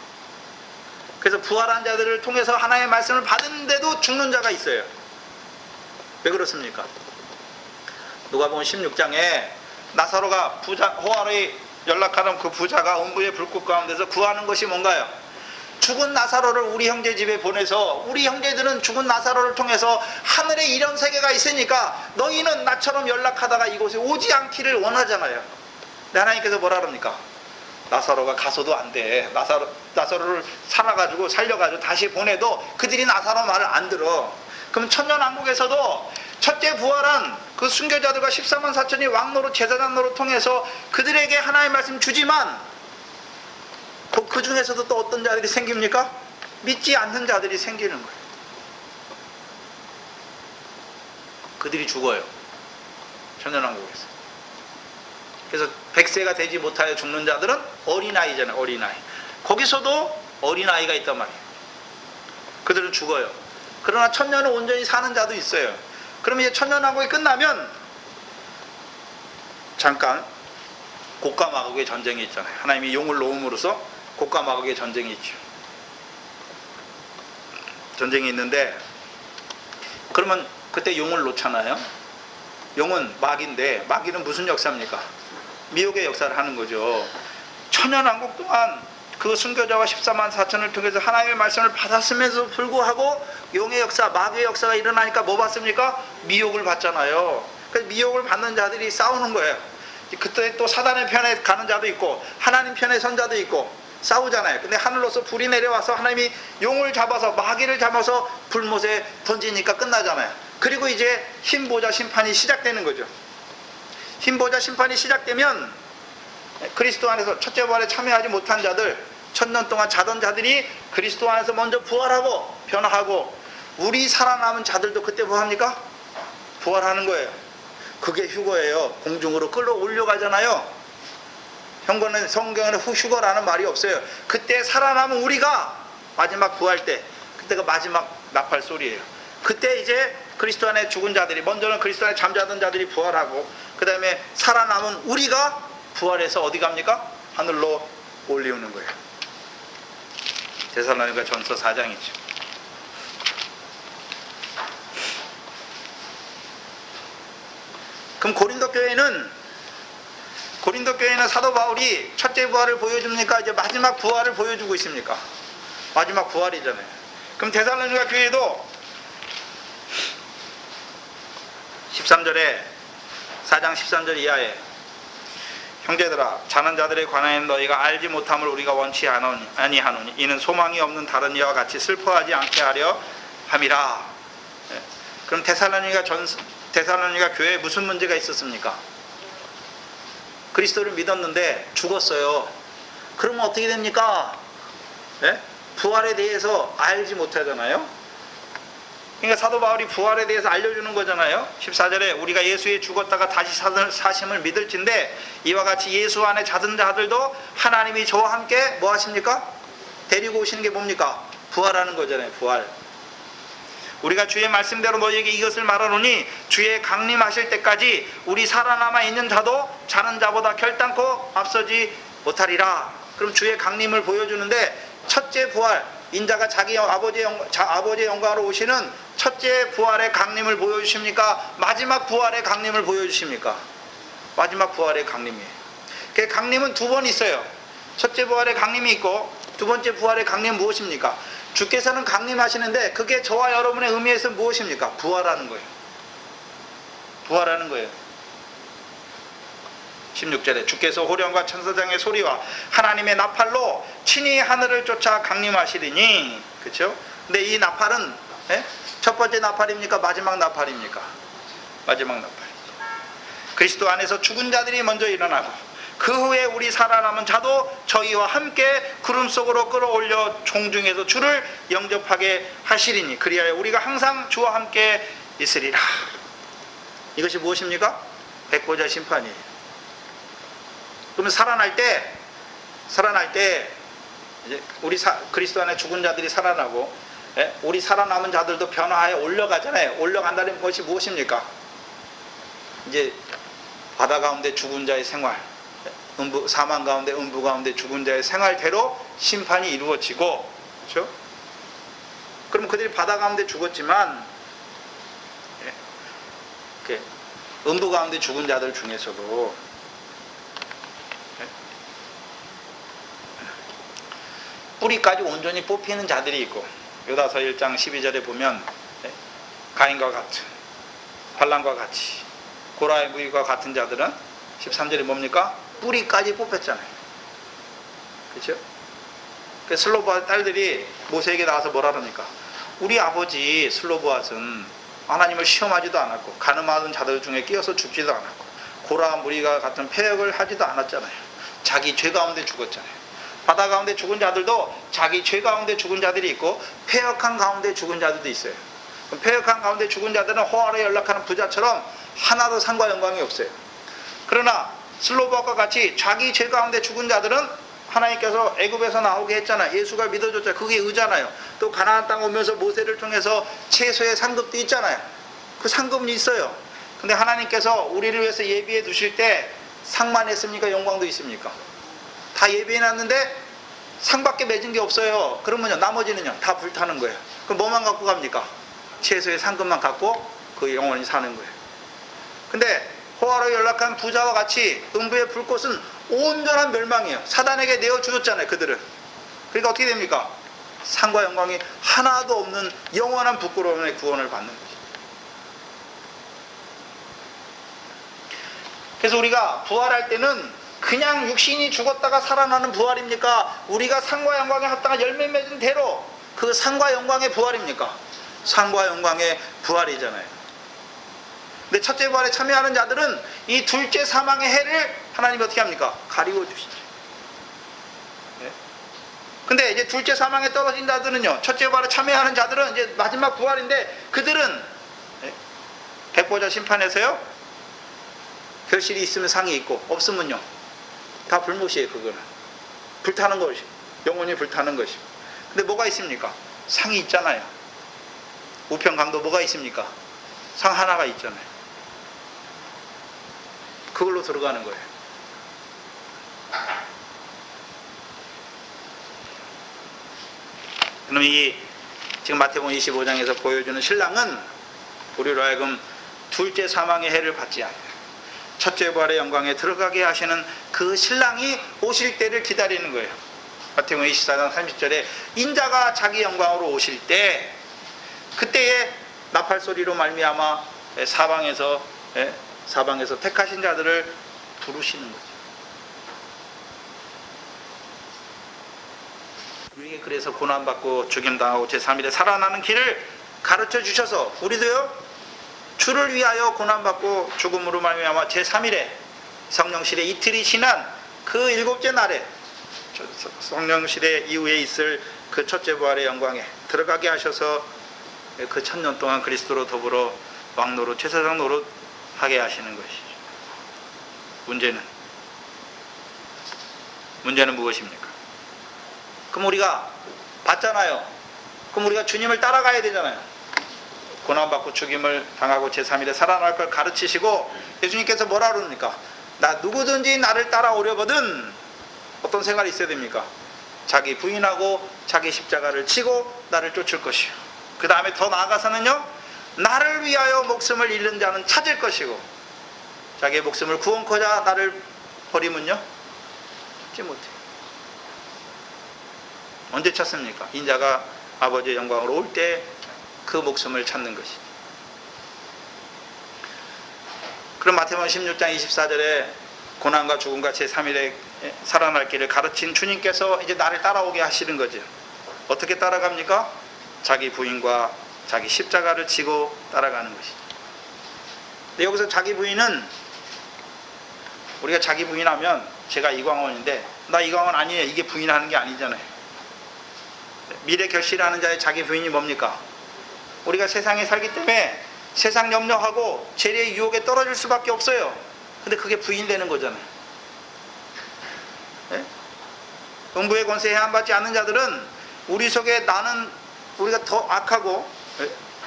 그래서 부활한 자들을 통해서 하나님의 말씀을 받은데도 죽는 자가 있어요. 왜 그렇습니까? 누가복음 16장에 나사로가 호화로에 연락하는 그 부자가 음부의 불꽃 가운데서 구하는 것이 뭔가요? 죽은 나사로를 우리 형제 집에 보내서 우리 형제들은 죽은 나사로를 통해서 하늘에 이런 세계가 있으니까 너희는 나처럼 연락하다가 이곳에 오지 않기를 원하잖아요. 근데 하나님께서 뭐라 그럽니까? 나사로가 가서도 안 돼. 나사로를 살려가지고 다시 보내도 그들이 나사로 말을 안 들어. 그럼 천년왕국에서도 첫째 부활한 그 순교자들과 14만 4천이 왕노릇 제사장 노릇 통해서 그들에게 하나님의 말씀 주지만 그 중에서도 또 어떤 자들이 생깁니까? 믿지 않는 자들이 생기는 거예요. 그들이 죽어요. 천년왕국에서. 그래서 100세가 되지 못하여 죽는 자들은 어린아이잖아요. 어린아이. 거기서도 어린아이가 있단 말이에요. 그들은 죽어요. 그러나 천년을 온전히 사는 자도 있어요. 그러면 이제 천년왕국이 끝나면 잠깐 곡과 마곡의 전쟁이 있잖아요. 하나님이 용을 놓음으로써 곡과 마곡의 전쟁이 있죠. 전쟁이 있는데 그러면 그때 용을 놓잖아요. 용은 마귀인데 마귀는 무슨 역사입니까? 미혹의 역사를 하는 거죠. 천년왕국 동안 그 순교자와 14만 4천을 통해서 하나님의 말씀을 받았음에도 불구하고 용의 역사, 마귀의 역사가 일어나니까 뭐 받습니까? 미혹을 받잖아요. 그래서 미혹을 받는 자들이 싸우는 거예요. 그때 또 사단의 편에 가는 자도 있고 하나님 편에 선 자도 있고 싸우잖아요. 근데 하늘로서 불이 내려와서 하나님이 용을 잡아서 마귀를 잡아서 불못에 던지니까 끝나잖아요. 그리고 이제 흰보자 심판이 시작되는 거죠. 흰보자 심판이 시작되면 그리스도 안에서 첫째 부활에 참여하지 못한 자들, 천년 동안 자던 자들이 그리스도 안에서 먼저 부활하고 변화하고 우리 살아남은 자들도 그때 뭐합니까? 부활하는 거예요. 그게 휴거예요. 공중으로 끌어올려 가잖아요. 성경에는 휴거라는 말이 없어요. 그때 살아남은 우리가 마지막 부활 때, 그때가 마지막 나팔 소리예요. 그때 이제 그리스도 안에 죽은 자들이, 먼저는 그리스도 안에 잠자던 자들이 부활하고 그 다음에 살아남은 우리가 부활해서 어디 갑니까? 하늘로 올리우는 거예요. 데살로니가 전서 4장이죠. 그럼 고린도 교회는 사도 바울이 첫째 부활을 보여줍니까? 이제 마지막 부활을 보여주고 있습니까? 마지막 부활이잖아요. 그럼 데살로니가 교회도 13절에 4장 13절 이하에 형제들아 자는 자들에 관하여 너희가 알지 못함을 우리가 원치 아니하노니 이는 소망이 없는 다른 이와 같이 슬퍼하지 않게 하려 함이라. 그럼 데살로니가 교회에 무슨 문제가 있었습니까? 그리스도를 믿었는데 죽었어요. 그러면 어떻게 됩니까? 부활에 대해서 알지 못하잖아요. 그러니까 사도 바울이 부활에 대해서 알려주는 거잖아요. 14절에 우리가 예수에 죽었다가 다시 사심을 믿을진데 이와 같이 예수 안에 자던 자들도 하나님이 저와 함께 뭐 하십니까? 데리고 오시는 게 뭡니까? 부활하는 거잖아요. 부활. 우리가 주의 말씀대로 너희에게 이것을 말하노니 주의 강림하실 때까지 우리 살아남아 있는 자도 자는 자보다 결단코 앞서지 못하리라. 그럼 주의 강림을 보여주는데 첫째 부활, 인자가 자기 아버지의 영광으로 오시는 첫째 부활의 강림을 보여주십니까? 마지막 부활의 강림을 보여주십니까? 마지막 부활의 강림이에요. 그 강림은 두 번 있어요. 첫째 부활의 강림이 있고 두 번째 부활의 강림은 무엇입니까? 주께서는 강림하시는데 그게 저와 여러분의 의미에서 무엇입니까? 부활하는 거예요. 부활하는 거예요. 16절에 주께서 호령과 천사장의 소리와 하나님의 나팔로 친히 하늘을 쫓아 강림하시리니, 그렇죠? 근데 이 나팔은 첫 번째 나팔입니까? 마지막 나팔입니까? 마지막 나팔이죠. 그리스도 안에서 죽은 자들이 먼저 일어나고 그 후에 우리 살아남은 자도 저희와 함께 구름 속으로 끌어올려 종중에서 주를 영접하게 하시리니 그리하여 우리가 항상 주와 함께 있으리라. 이것이 무엇입니까? 백보자 심판이에요. 그러면 살아날 때 이제 우리 그리스도 안에 죽은 자들이 살아나고 우리 살아남은 자들도 변화하여 올라가잖아요. 올라간다는 것이 무엇입니까? 이제 바다 가운데 죽은 자의 생활, 사망 가운데 음부 가운데 죽은 자의 생활대로 심판이 이루어지고, 그렇죠? 그럼 그들이 바다 가운데 죽었지만, 이렇게 음부 가운데 죽은 자들 중에서도 뿌리까지 온전히 뽑히는 자들이 있고, 요다서 1장 12절에 보면 가인과 같은, 발람과 같이 고라의 무리와 같은 자들은 13절에 뭡니까? 뿌리까지 뽑혔잖아요. 그렇죠? 그 슬로보아 딸들이 모세에게 나와서 뭐라 그럽니까? 우리 아버지 슬로보아는 하나님을 시험하지도 않았고 가늠하던 자들 중에 끼어서 죽지도 않았고 고라와 무리가 같은 패역을 하지도 않았잖아요. 자기 죄 가운데 죽었잖아요. 바다 가운데 죽은 자들도 자기 죄 가운데 죽은 자들이 있고 패역한 가운데 죽은 자들도 있어요. 그럼 패역한 가운데 죽은 자들은 호화로 연락하는 부자처럼 하나도 상과 영광이 없어요. 그러나 슬로보아과 같이 자기 죄 가운데 죽은 자들은 하나님께서 애굽에서 나오게 했잖아요. 예수가 믿어줬잖아요. 그게 의잖아요. 또 가나안 땅 오면서 모세를 통해서 채소의 상급도 있잖아요. 그 상급은 있어요. 근데 하나님께서 우리를 위해서 예비해 두실 때 상만 했습니까? 영광도 있습니까? 다 예비해놨는데 상밖에 맺은 게 없어요. 그러면요 나머지는요 다 불타는 거예요. 그럼 뭐만 갖고 갑니까? 채소의 상급만 갖고 그 영원히 사는 거예요. 근데 호화로 연락한 부자와 같이 음부의 불꽃은 온전한 멸망이에요. 사단에게 내어주셨잖아요. 그들은. 그러니까 어떻게 됩니까? 상과 영광이 하나도 없는 영원한 부끄러움의 구원을 받는 거죠. 그래서 우리가 부활할 때는 그냥 육신이 죽었다가 살아나는 부활입니까? 우리가 상과 영광에 합당한 열매 맺은 대로 그 상과 영광의 부활입니까? 상과 영광의 부활이잖아요. 근데 첫째 부활에 참여하는 자들은 이 둘째 사망의 해를 하나님이 어떻게 합니까? 가리워 주시죠. 네? 근데 이제 둘째 사망에 떨어진 자들은요, 첫째 부활에 참여하는 자들은 이제 마지막 부활인데 그들은 백보자 심판에서요 결실이 있으면 상이 있고 없으면요 다 불못이에요. 그거는 불타는 것이 영원히 불타는 것이. 근데 뭐가 있습니까? 상이 있잖아요. 우편강도 뭐가 있습니까? 상 하나가 있잖아요. 그걸로 들어가는 거예요. 그럼 이 지금 마태복음 25장에서 보여주는 신랑은 우리로 하여금 둘째 사망의 해를 받지 않아요. 첫째 부활의 영광에 들어가게 하시는 그 신랑이 오실 때를 기다리는 거예요. 마태복음 24장 30절에 인자가 자기 영광으로 오실 때 그때에 나팔 소리로 말미암아 사방에서 택하신 자들을 부르시는 거죠. 우리에게 그래서 고난받고 죽임당하고 제3일에 살아나는 길을 가르쳐 주셔서 우리도요 주를 위하여 고난받고 죽음으로 말미암아 제3일에 성령실에 이틀이 지난 그 7째 날에 성령실에 이후에 있을 그 첫째 부활의 영광에 들어가게 하셔서 그 1000년 동안 그리스도로 더불어 왕노릇 제사장 노릇 하게 하시는 것이죠. 문제는 무엇입니까? 그럼 우리가 봤잖아요. 그럼 우리가 주님을 따라가야 되잖아요. 고난받고 죽임을 당하고 제3일에 살아날 걸 가르치시고 예수님께서 뭐라 그럽니까? 나 누구든지 나를 따라오려거든 어떤 생활이 있어야 됩니까? 자기 부인하고 자기 십자가를 치고 나를 쫓을 것이요. 그 다음에 더 나아가서는요 나를 위하여 목숨을 잃는 자는 찾을 것이고 자기의 목숨을 구원코자 나를 버리면요 찾지 못해요. 언제 찾습니까? 인자가 아버지의 영광으로 올 때 그 목숨을 찾는 것이죠. 그럼 마태복음 16장 24절에 고난과 죽음과 제3일에 살아날 길을 가르친 주님께서 이제 나를 따라오게 하시는 거죠. 어떻게 따라갑니까? 자기 부인과 자기 십자가를 지고 따라가는 것이죠. 근데 여기서 자기 부인은 우리가 자기 부인하면 제가 이광원인데 나 이광원 아니에요. 이게 부인하는 게 아니잖아요. 미래 결실하는 자의 자기 부인이 뭡니까? 우리가 세상에 살기 때문에 세상 염려하고 재리의 유혹에 떨어질 수밖에 없어요. 근데 그게 부인되는 거잖아요. 네? 음부의 권세에 해안받지 않는 자들은 우리 속에 나는 우리가 더 악하고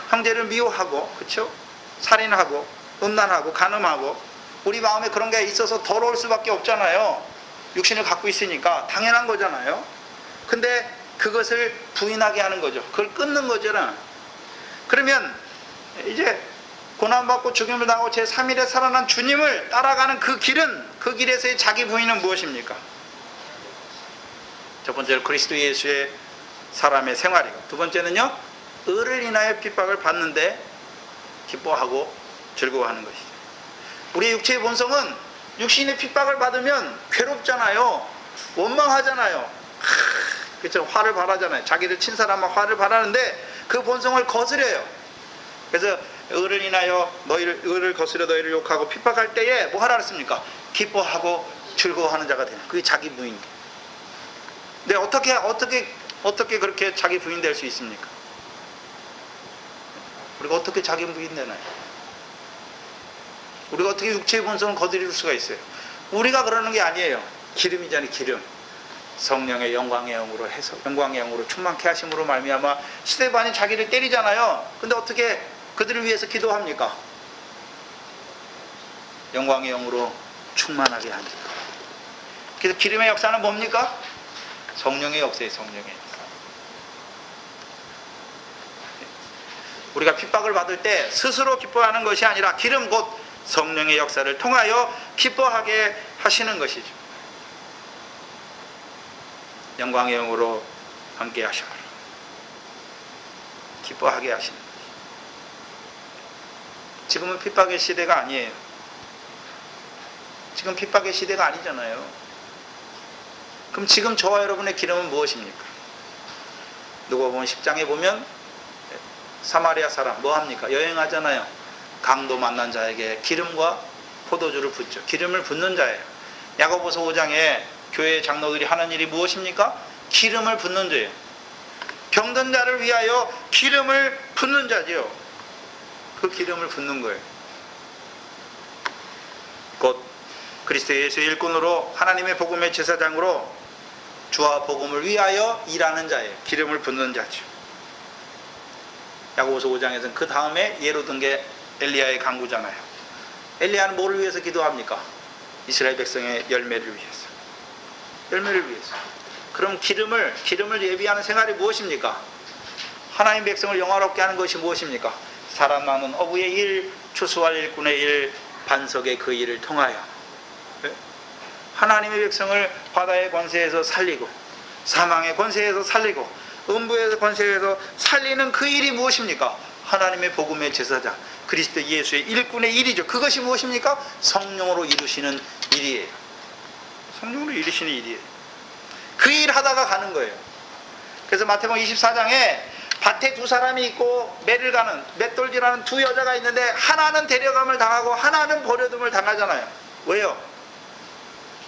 형제를 미워하고 그렇죠? 살인하고 음란하고 간음하고 우리 마음에 그런 게 있어서 더러울 수밖에 없잖아요. 육신을 갖고 있으니까 당연한 거잖아요. 근데 그것을 부인하게 하는 거죠. 그걸 끊는 거잖아. 그러면 이제 고난받고 죽임을 당하고 제3일에 살아난 주님을 따라가는 그 길에서의 자기 부인은 무엇입니까? 첫 번째로 그리스도 예수의 사람의 생활이고, 두 번째는요, 의를 인하여 핍박을 받는데 기뻐하고 즐거워하는 것이죠. 우리의 육체의 본성은 육신의 핍박을 받으면 괴롭잖아요. 원망하잖아요. 그렇죠. 화를 발하잖아요. 자기를 친 사람은 화를 발하는데 그 본성을 거스려요. 그래서 의를 인하여 의를 거스려 너희를 욕하고 핍박할 때에 뭐 하라 그랬습니까? 기뻐하고 즐거워하는 자가 되는, 그게 자기 부인. 근데 어떻게 그렇게 자기 부인 될 수 있습니까? 우리가 어떻게 자기 부인 되나요? 우리가 어떻게 육체의 본성을 거스릴 수가 있어요? 우리가 그러는 게 아니에요. 기름이잖아요. 기름. 성령의 영광의 영으로 해서 영광의 영으로 충만케 하심으로 말미암아 스데반이 자기를 때리잖아요. 근데 어떻게 그들을 위해서 기도합니까? 영광의 영으로 충만하게 하니까. 그래서 기름의 역사는 뭡니까? 성령의 역사예요. 성령의 역사. 우리가 핍박을 받을 때 스스로 기뻐하는 것이 아니라 기름 곧 성령의 역사를 통하여 기뻐하게 하시는 것이죠. 영광의 영으로 함께 하셔라. 기뻐하게 하시는 것이죠. 지금은 핍박의 시대가 아니에요. 지금 핍박의 시대가 아니잖아요. 그럼 지금 저와 여러분의 기름은 무엇입니까? 누가복음 10장에 보면 사마리아 사람 뭐 합니까? 여행하잖아요. 강도 만난 자에게 기름과 포도주를 붓죠. 기름을 붓는 자예요. 야고보서 5장에 교회 장로들이 하는 일이 무엇입니까? 기름을 붓는 자예요. 병든 자를 위하여 기름을 붓는 자지요. 그 기름을 붓는 거예요. 곧 그리스도 예수의 일꾼으로 하나님의 복음의 제사장으로 주와 복음을 위하여 일하는 자예요. 기름을 붓는 자죠. 야고보서 5장에서는 그 다음에 예로 든 게 엘리야의 강구잖아요. 엘리야는 뭐를 위해서 기도합니까? 이스라엘 백성의 열매를 위해서. 열매를 위해서. 그럼 기름을 예비하는 생활이 무엇입니까? 하나님 백성을 영화롭게 하는 것이 무엇입니까? 사람 나눈 어부의 일, 추수할 일꾼의 일, 반석의 그 일을 통하여 하나님의 백성을 바다의 권세에서 살리고 사망의 권세에서 살리고 음부의 권세에서 살리는 그 일이 무엇입니까? 하나님의 복음의 제사장 그리스도 예수의 일꾼의 일이죠. 그것이 무엇입니까? 성령으로 이루시는 일이에요. 성령으로 이루시는 일이에요. 그 일 하다가 가는 거예요. 그래서 마태복음 24장에 밭에 두 사람이 있고 맷돌질하는 두 여자가 있는데 하나는 데려감을 당하고 하나는 버려둠을 당하잖아요. 왜요?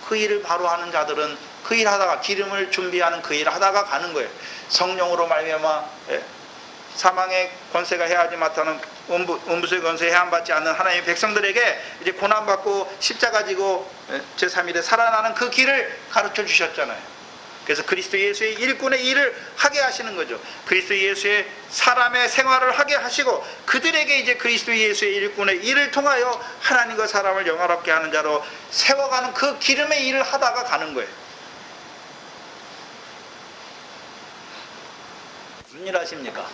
그 일을 바로 하는 자들은 그 일 하다가 기름을 준비하는 그 일 하다가 가는 거예요. 성령으로 말미암아 사망의 권세가 해하지 못하는 음부의 권세에 해함받지 않는 하나님의 백성들에게 이제 고난받고 십자가 지고 제3일에 살아나는 그 길을 가르쳐 주셨잖아요. 그래서 그리스도 예수의 일꾼의 일을 하게 하시는 거죠. 그리스도 예수의 사람의 생활을 하게 하시고 그들에게 이제 그리스도 예수의 일꾼의 일을 통하여 하나님과 사람을 영화롭게 하는 자로 세워가는 그 기름의 일을 하다가 가는 거예요. 무슨 일 하십니까?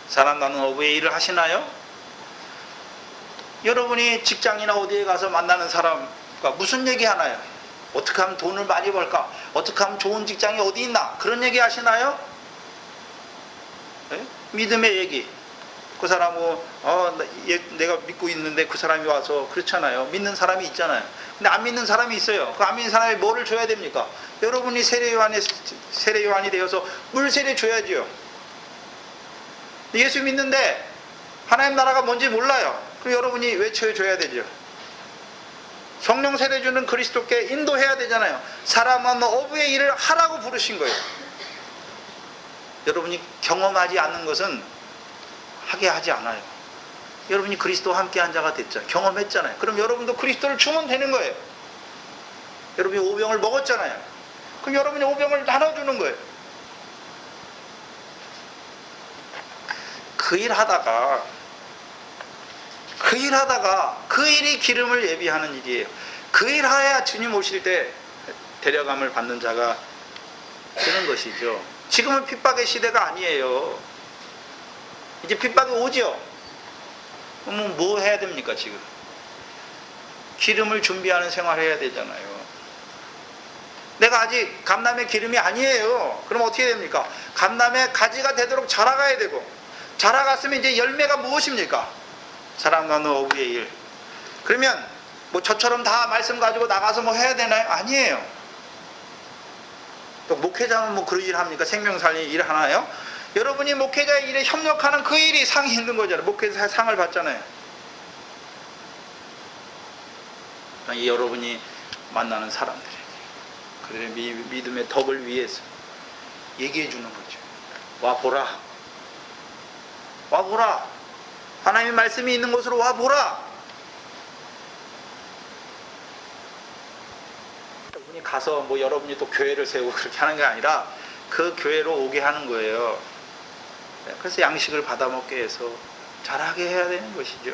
사람 나눈 어부의 일을 하시나요? 여러분이 직장이나 어디에 가서 만나는 사람과 무슨 얘기 하나요? 어떻게 하면 돈을 많이 벌까? 어떻게 하면 좋은 직장이 어디 있나? 그런 얘기 하시나요? 네? 믿음의 얘기. 그 사람은 내가 믿고 있는데 그 사람이 와서 그렇잖아요. 믿는 사람이 있잖아요. 근데 안 믿는 사람이 있어요. 그 안 믿는 사람이 뭐를 줘야 됩니까? 여러분이 세례요한이 되어서 물 세례 줘야지요. 예수 믿는데 하나님 나라가 뭔지 몰라요. 그럼 여러분이 외쳐줘야 되죠. 성령 세례 주는 그리스도께 인도해야 되잖아요. 사람은 어부의 일을 하라고 부르신 거예요. 여러분이 경험하지 않는 것은 하게 하지 않아요. 여러분이 그리스도와 함께 한 자가 됐잖아요. 경험했잖아요. 그럼 여러분도 그리스도를 주면 되는 거예요. 여러분이 오병을 먹었잖아요. 그럼 여러분이 오병을 나눠주는 거예요. 그 일 하다가 그 일이 기름을 예비하는 일이에요. 그 일하여야 주님 오실 때 데려감을 받는 자가 되는 것이죠. 지금은 핍박의 시대가 아니에요. 이제 핍박이 오죠. 그러면 뭐 해야 됩니까 지금? 기름을 준비하는 생활을 해야 되잖아요. 내가 아직 감람의 기름이 아니에요. 그럼 어떻게 됩니까? 감람의 가지가 되도록 자라가야 되고, 자라갔으면 이제 열매가 무엇입니까? 사랑하는 어부의 일. 그러면 뭐 저처럼 다 말씀 가지고 나가서 뭐 해야 되나요? 아니에요. 또 목회자는 뭐 그런 일 합니까? 생명 살리는 일 하나요? 여러분이 목회자의 일에 협력하는 그 일이 상이 있는 거잖아요. 목회자 상을 받잖아요. 이 여러분이 만나는 사람들에게 그들의 믿음의 덕을 위해서 얘기해 주는 거죠. 와보라. 와보라. 하나님의 말씀이 있는 곳으로 와보라. 여러분이 가서 뭐 여러분이 또 교회를 세우고 그렇게 하는 게 아니라 그 교회로 오게 하는 거예요. 그래서 양식을 받아 먹게 해서 자라게 해야 되는 것이죠.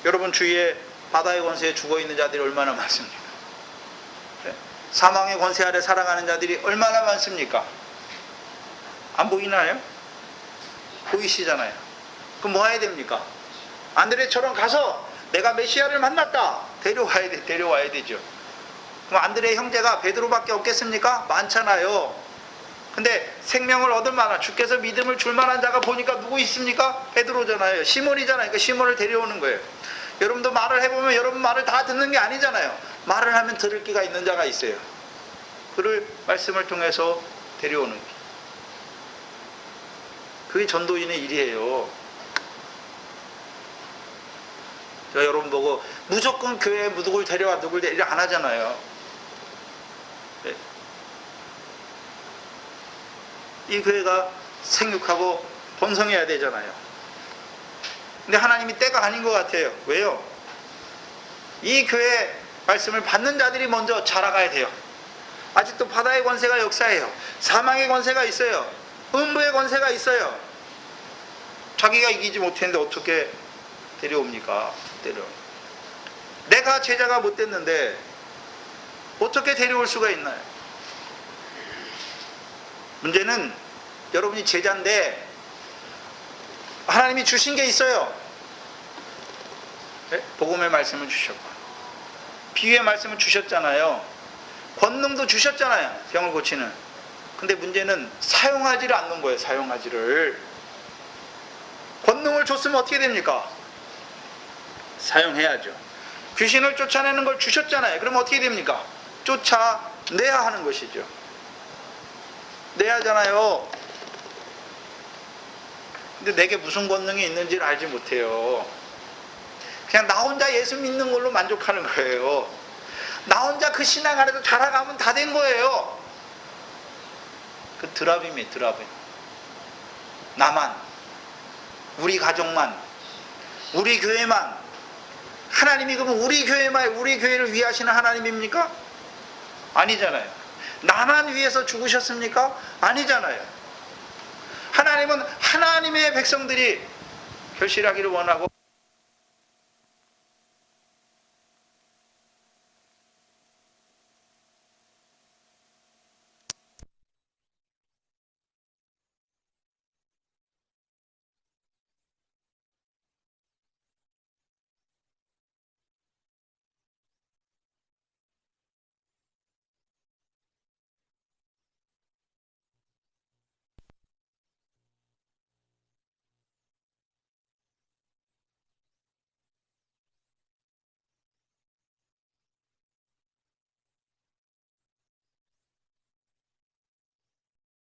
여러분 주위에 바다의 권세에 죽어있는 자들이 얼마나 많습니까? 사망의 권세 아래 살아가는 자들이 얼마나 많습니까? 안 보이나요? 보이시잖아요. 그럼 뭐 해야 됩니까? 안드레처럼 가서 내가 메시아를 만났다. 데려와야 되죠. 그럼 안드레 형제가 베드로밖에 없겠습니까? 많잖아요. 근데 생명을 얻을 만한, 주께서 믿음을 줄 만한 자가 보니까 누구 있습니까? 베드로잖아요. 시몬이잖아요. 그러니까 시몬을 데려오는 거예요. 여러분도 말을 해보면 여러분 말을 다 듣는 게 아니잖아요. 말을 하면 들을 기가 있는 자가 있어요. 그를 말씀을 통해서 데려오는 거예요. 그게 전도인의 일이에요. 제가 여러분 보고 무조건 교회에 누굴 데려와 누굴 데려와 안 하잖아요. 네. 이 교회가 생육하고 번성해야 되잖아요. 근데 하나님이 때가 아닌 것 같아요. 왜요? 이 교회 말씀을 받는 자들이 먼저 자라가야 돼요. 아직도 바다의 권세가 역사해요. 사망의 권세가 있어요. 음부의 권세가 있어요. 자기가 이기지 못했는데 어떻게 데려옵니까? 내가 제자가 못 됐는데 어떻게 데려올 수가 있나요? 문제는 여러분이 제자인데 하나님이 주신 게 있어요. 네? 복음의 말씀을 주셨고 비유의 말씀을 주셨잖아요. 권능도 주셨잖아요. 병을 고치는. 근데 문제는 사용하지를 않는 거예요. 사용하지를. 권능을 줬으면 어떻게 됩니까? 사용해야죠. 귀신을 쫓아내는 걸 주셨잖아요. 그럼 어떻게 됩니까? 쫓아내야 하는 것이죠. 내야 하잖아요. 근데 내게 무슨 권능이 있는지를 알지 못해요. 그냥 나 혼자 예수 믿는 걸로 만족하는 거예요. 나 혼자 그 신앙 안에서 자라가면 다 된 거예요. 그 드라빔이에요. 드라빔. 나만, 우리 가족만, 우리 교회만. 하나님이 그러면 우리 교회만, 우리 교회를 위하시는 하나님입니까? 아니잖아요. 나만 위해서 죽으셨습니까? 아니잖아요. 하나님은 하나님의 백성들이 결실하기를 원하고